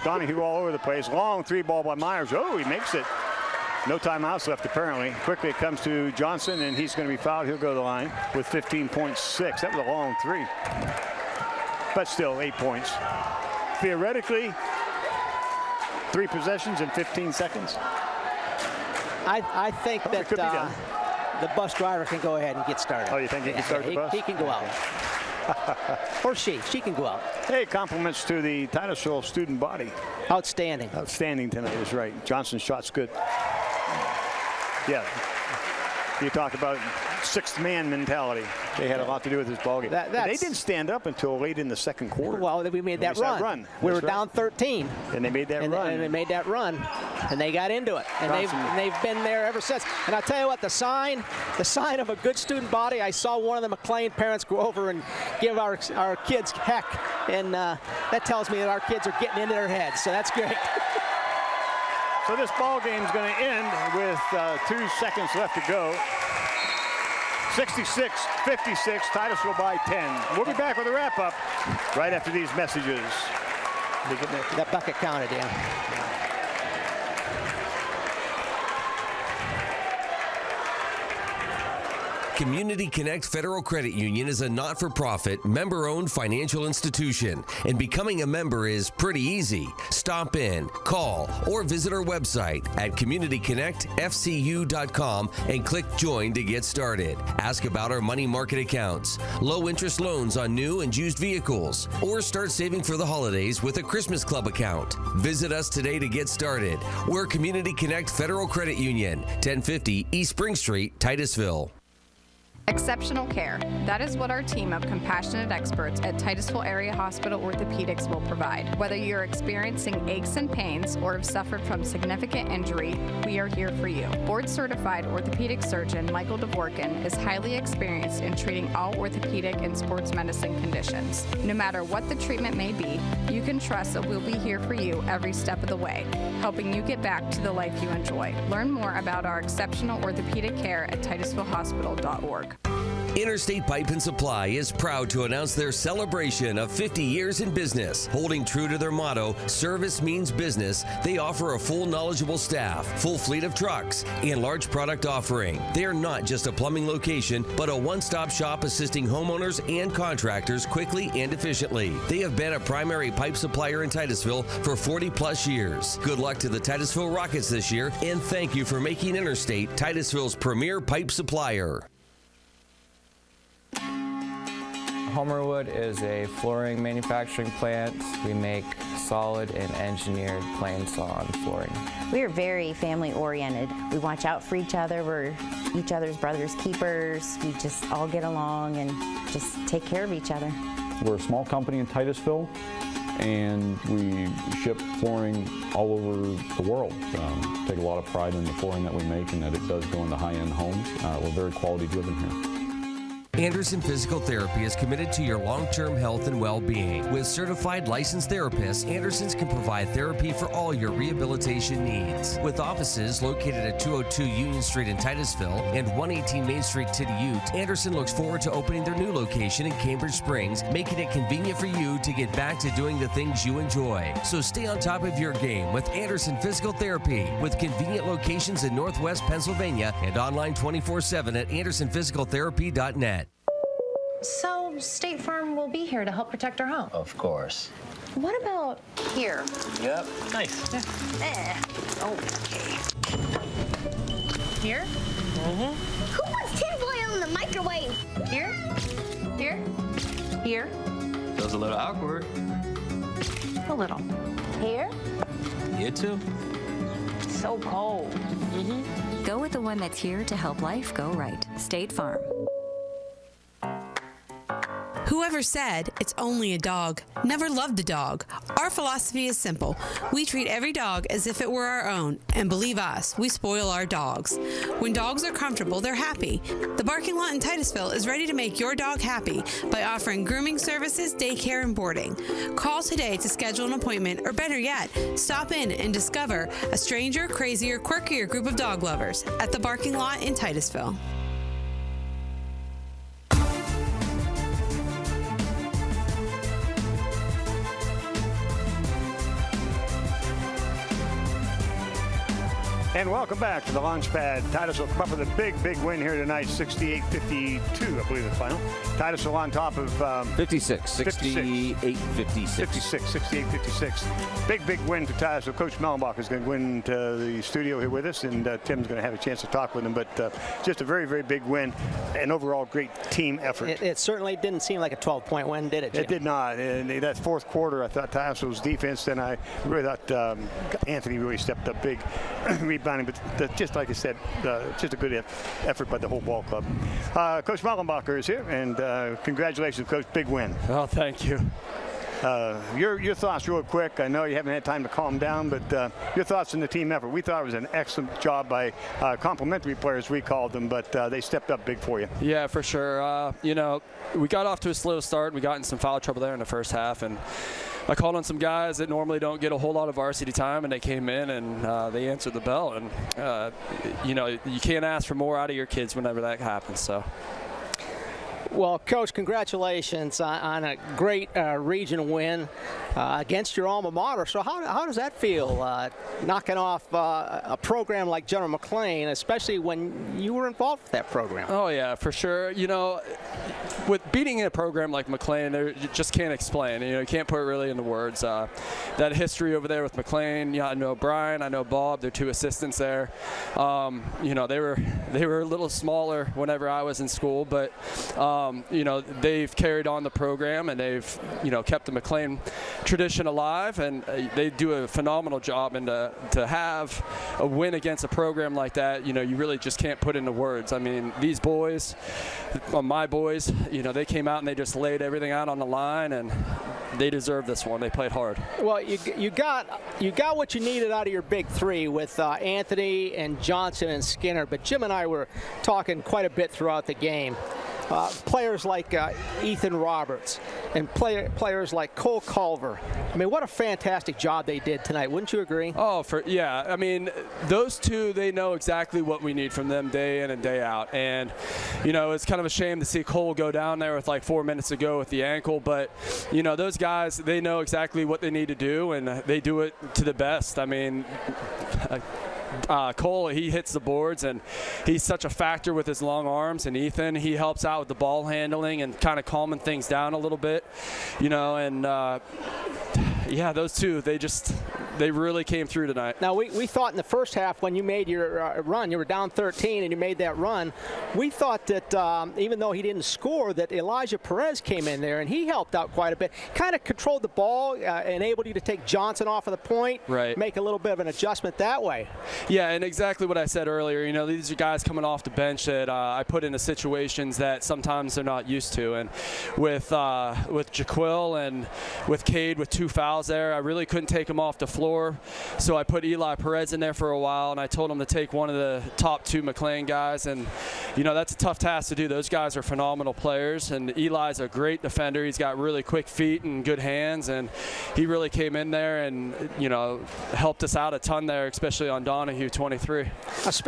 Donahue all over the place. Long three ball by Meyers. Oh, he makes it. No timeouts left, apparently. Quickly it comes to Johnson, and he's going to be fouled. He'll go to the line with 15.6. That was a long three. But still, 8 points. Theoretically, 3 possessions in 15 seconds. I think that the bus driver can go ahead and get started. Oh, you think he can start the bus? He can go out. Or she can go out. Hey, compliments to the Titusville student body. Outstanding. Outstanding tonight is right. Johnson's shot's good. Yeah. You talked about sixth man mentality. They had a lot to do with this ballgame. They didn't stand up until late in the second quarter. Well, we made that run. We were down 13. And they made that run. And they made that run. And they got into it. And they've been there ever since. And I'll tell you what, the sign of a good student body, I saw one of the McLane parents go over and give our kids heck. And that tells me that our kids are getting into their heads. So that's great. So this ball game is going to end with 2 seconds left to go. 66-56, Titusville by 10. We'll be back with a wrap-up right after these messages. That bucket counted, yeah. Community Connect Federal Credit Union is a not-for-profit, member-owned financial institution, and becoming a member is pretty easy. Stop in, call, or visit our website at communityconnectfcu.com and click Join to get started. Ask about our money market accounts, low-interest loans on new and used vehicles, or start saving for the holidays with a Christmas Club account. Visit us today to get started. We're Community Connect Federal Credit Union, 1050 East Spring Street, Titusville. Exceptional care. That is what our team of compassionate experts at Titusville Area Hospital Orthopedics will provide. Whether you're experiencing aches and pains or have suffered from significant injury, we are here for you. Board-certified orthopedic surgeon Michael Dvorkin is highly experienced in treating all orthopedic and sports medicine conditions. No matter what the treatment may be, you can trust that we'll be here for you every step of the way, helping you get back to the life you enjoy. Learn more about our exceptional orthopedic care at titusvillehospital.org. Interstate Pipe and Supply is proud to announce their celebration of 50 years in business. Holding true to their motto, service means business, they offer a full knowledgeable staff, full fleet of trucks, and large product offering. They are not just a plumbing location, but a one-stop shop assisting homeowners and contractors quickly and efficiently. They have been a primary pipe supplier in Titusville for 40-plus years. Good luck to the Titusville Rockets this year, and thank you for making Interstate Titusville's premier pipe supplier. Homerwood is a flooring manufacturing plant. We make solid and engineered plain sawn flooring. We are very family oriented. We watch out for each other. We're each other's brothers' keepers. We just all get along and just take care of each other. We're a small company in Titusville, and we ship flooring all over the world. Take a lot of pride in the flooring that we make and that it does go into high-end homes. We're very quality driven here. Anderson Physical Therapy is committed to your long-term health and well-being. With certified licensed therapists, Andersons can provide therapy for all your rehabilitation needs. With offices located at 202 Union Street in Titusville and 118 Main Street, Tiddy Ute, Anderson looks forward to opening their new location in Cambridge Springs, making it convenient for you to get back to doing the things you enjoy. So stay on top of your game with Anderson Physical Therapy, with convenient locations in Northwest Pennsylvania and online 24/7 at andersonphysicaltherapy.net. So State Farm will be here to help protect our home. Of course. What about here? Yep. Nice. Okay. Here? Who wants tinfoil in the microwave? Here? Here? Here? Feels a little awkward. A little. Here? You too. So cold. Go with the one that's here to help life go right. State Farm. Whoever said it's only a dog never loved a dog. Our philosophy is simple. We treat every dog as if it were our own, and believe us, we spoil our dogs. When dogs are comfortable, they're happy. The Barking Lot in Titusville is ready to make your dog happy by offering grooming services, daycare, and boarding. Call today to schedule an appointment, or better yet, stop in and discover a stranger, crazier, quirkier group of dog lovers at the Barking Lot in Titusville. And welcome back to the launch pad. Titusville come up with a big win here tonight, 68-52, I believe the final. Titusville on top of 68-56. Big win for Titusville. Coach Mellenbach is going to go into the studio here with us, and Tim's going to have a chance to talk with him. But just a very big win, an overall great team effort. It certainly didn't seem like a 12-point win, did it, Jim? It did not. And that fourth quarter, I thought Titusville's defense, then I really thought Anthony really stepped up big. But just like I said, just a good effort by the whole ball club. Coach Mellenbacher is here, and congratulations, Coach. Big win. Oh, thank you. Your thoughts real quick. I know you haven't had time to calm down, but your thoughts on the team effort. We thought it was an excellent job by complimentary players, we called them, but they stepped up big for you. Yeah, for sure. You know, we got off to a slow start. We got in some foul trouble there in the first half, and I called on some guys that normally don't get a whole lot of varsity time, and they came in and they answered the bell. And, you know, you can't ask for more out of your kids whenever that happens. So. Well, Coach, congratulations on a great regional win against your alma mater. So how does that feel, knocking off a program like General McLane, especially when you were involved with that program? Oh, yeah, for sure. You know, with beating a program like McLane, you just can't explain. You know, you can't put it really into words. That history over there with McLane, yeah, I know Brian, I know Bob, their two assistants there. You know, they were a little smaller whenever I was in school, but you know, they've carried on the program, and they've, you know, kept the McLane tradition alive, and they do a phenomenal job. And to have a win against a program like that, you know, you really just can't put into words. I mean, these boys, my boys, you know, they came out and they just laid everything out on the line, and they deserve this one. They played hard. Well, you got what you needed out of your big three with Anthony and Johnson and Skinner, but Jim and I were talking quite a bit throughout the game. Players like Ethan Roberts and players like Cole Culver. I mean, what a fantastic job they did tonight. Wouldn't you agree? Oh, yeah. I mean, those two, they know exactly what we need from them day in and day out. And, you know, it's kind of a shame to see Cole go down there with like 4 minutes to go with the ankle. But, you know, those guys, they know exactly what they need to do, and they do it to the best. I mean, Cole, he hits the boards, and he's such a factor with his long arms. And Ethan, he helps out with the ball handling and kind of calming things down a little bit, you know. And yeah, those two, they really came through tonight. Now, we thought in the first half when you made your run, you were down 13 and you made that run, we thought that even though he didn't score, that Elijah Perez came in there and he helped out quite a bit. Kind of controlled the ball, enabled you to take Johnson off of the point, right, make a little bit of an adjustment that way. Yeah, and exactly what I said earlier. You know, these are guys coming off the bench that I put into situations that sometimes they're not used to. And with Jaquil and with Cade with 2 fouls there, I really couldn't take him off the floor. So I put Eli Perez in there for a while, and I told him to take one of the top 2 McLane guys. And, you know, that's a tough task to do. Those guys are phenomenal players, and Eli's a great defender. He's got really quick feet and good hands, and he really came in there and, you know, helped us out a ton there, especially on Donahue 23.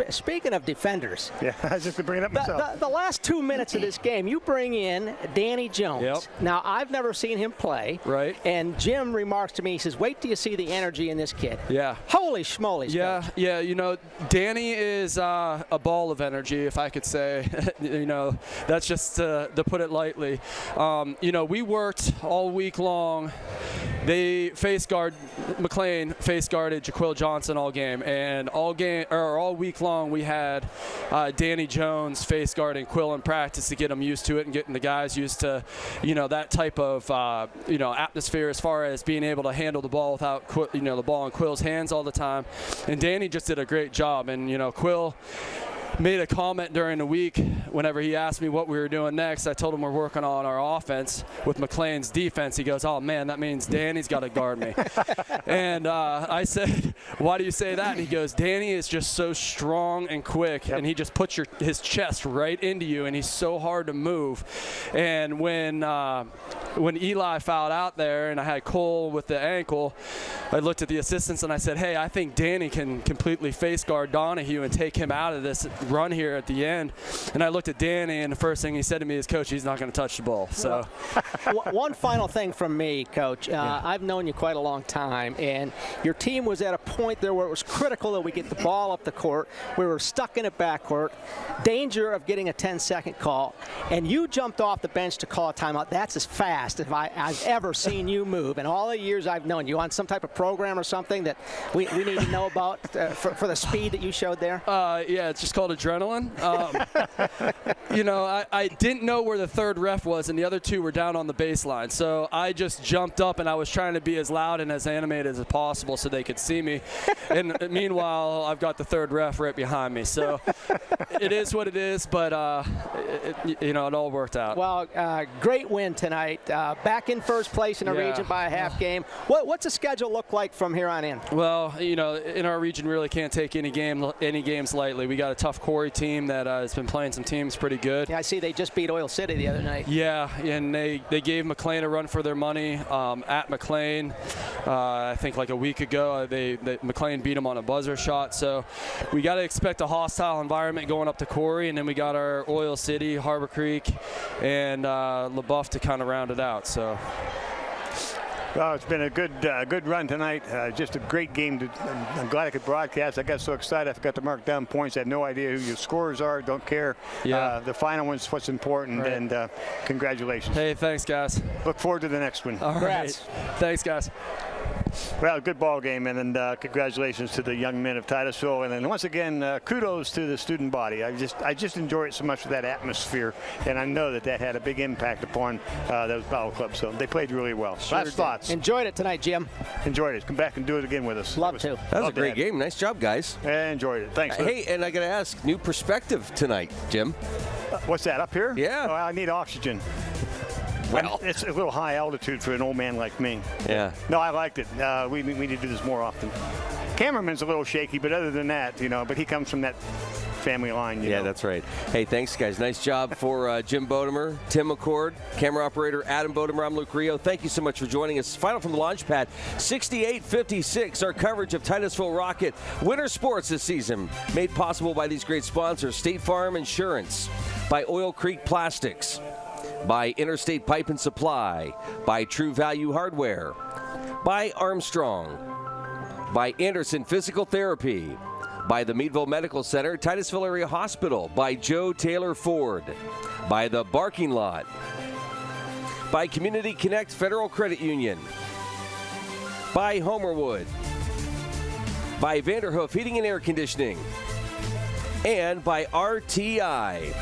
Speaking of defenders, yeah, I was just going to bring it up myself. The last 2 minutes of this game, you bring in Danny Jones. Yep. Now, I've never seen him play. Right. And Jim remarks to me, he says, wait till you see the energy in this kid. Yeah. Holy schmoly. Yeah, Coach. yeah. You know, Danny is a ball of energy, if I could say. You know, that's just to put it lightly. You know, we worked all week long. They McLane face guarded Jaquil Johnson all game, and all week long we had Danny Jones face guarding Quill in practice to get him used to it and getting the guys used to, you know, that type of you know, atmosphere as far as being able to handle the ball without the ball in Quill's hands all the time. And Danny just did a great job. And, you know, Quill, made a comment during the week whenever he asked me what we were doing next. I told him we're working on our offense with McLane's defense. He goes, oh, man, that means Danny's got to guard me. And I said, why do you say that? And he goes, Danny is just so strong and quick, and he just puts his chest right into you, and he's so hard to move. And when Eli fouled out there and I had Cole with the ankle, I looked at the assistants and I said, hey, I think Danny can completely face guard Donahue and take him out of this run here at the end. And I looked at Danny, and the first thing he said to me is, Coach, he's not going to touch the ball. So, one final thing from me, Coach. I've known you quite a long time, and your team was at a point there where it was critical that we get the ball up the court. We were stuck in a backcourt, danger of getting a 10-second call, and you jumped off the bench to call a timeout. That's as fast as I've ever seen you move. In all the years I've known you, on some type of program or something that we need to know about for the speed that you showed there? Yeah, it's just called adrenaline. You know, I didn't know where the third ref was, and the other two were down on the baseline. So I just jumped up, and I was trying to be as loud and as animated as possible so they could see me. And meanwhile, I've got the third ref right behind me. So it is what it is, but, you know, it all worked out. Well, great win tonight. Back in first place in a region by a half game. What's the schedule look like from here on in? Well, you know, in our region, really can't take any games lightly. We got a tough Corey team that has been playing some teams pretty good. Yeah, I see they just beat Oil City the other night. Yeah, and they gave McLane a run for their money at McLane. I think like a week ago, McLane beat them on a buzzer shot. So we got to expect a hostile environment going up to Corey, and then we got our Oil City, Harbor Creek, and LaBeouf to kind of round it out. So. Well, it's been a good run tonight. Just a great game. I'm glad I could broadcast. I got so excited I forgot to mark down points. I had no idea who your scorers are. Don't care. Yeah. The final one's what's important. Right. And congratulations. Hey, thanks, guys. Look forward to the next one. All right. Thanks, guys. Well, good ball game, and congratulations to the young men of Titusville. And then once again, kudos to the student body. I just enjoy it so much with that atmosphere, and I know that had a big impact upon those ball clubs. So they played really well. Sure Last thoughts. Enjoyed it tonight, Jim. Enjoyed it. Come back and do it again with us. Love to. That was a great game. Nice job, guys. I enjoyed it. Thanks. Hey, and I got to ask, new perspective tonight, Jim. What's that, up here? Yeah. Oh, I need oxygen. Well, it's a little high altitude for an old man like me. Yeah. No, I liked it. We need to do this more often. Cameraman's a little shaky, but other than that, you know, but he comes from that family line. You know. That's right. Hey, thanks, guys. Nice job for Jim Bodemer, Tim McCord, camera operator Adam Bodemer. I'm Luke Rio. Thank you so much for joining us. Final from the launch pad, 68-56. Our coverage of Titusville Rocket winter sports this season, made possible by these great sponsors: State Farm Insurance, by Oil Creek Plastics, by Interstate Pipe and Supply, by True Value Hardware, by Armstrong, by Anderson Physical Therapy, by the Meadville Medical Center, Titusville Area Hospital, by Joe Taylor Ford, by the Barking Lot, by Community Connect Federal Credit Union, by Homerwood, by Vanderhoof Heating and Air Conditioning, and by RTI.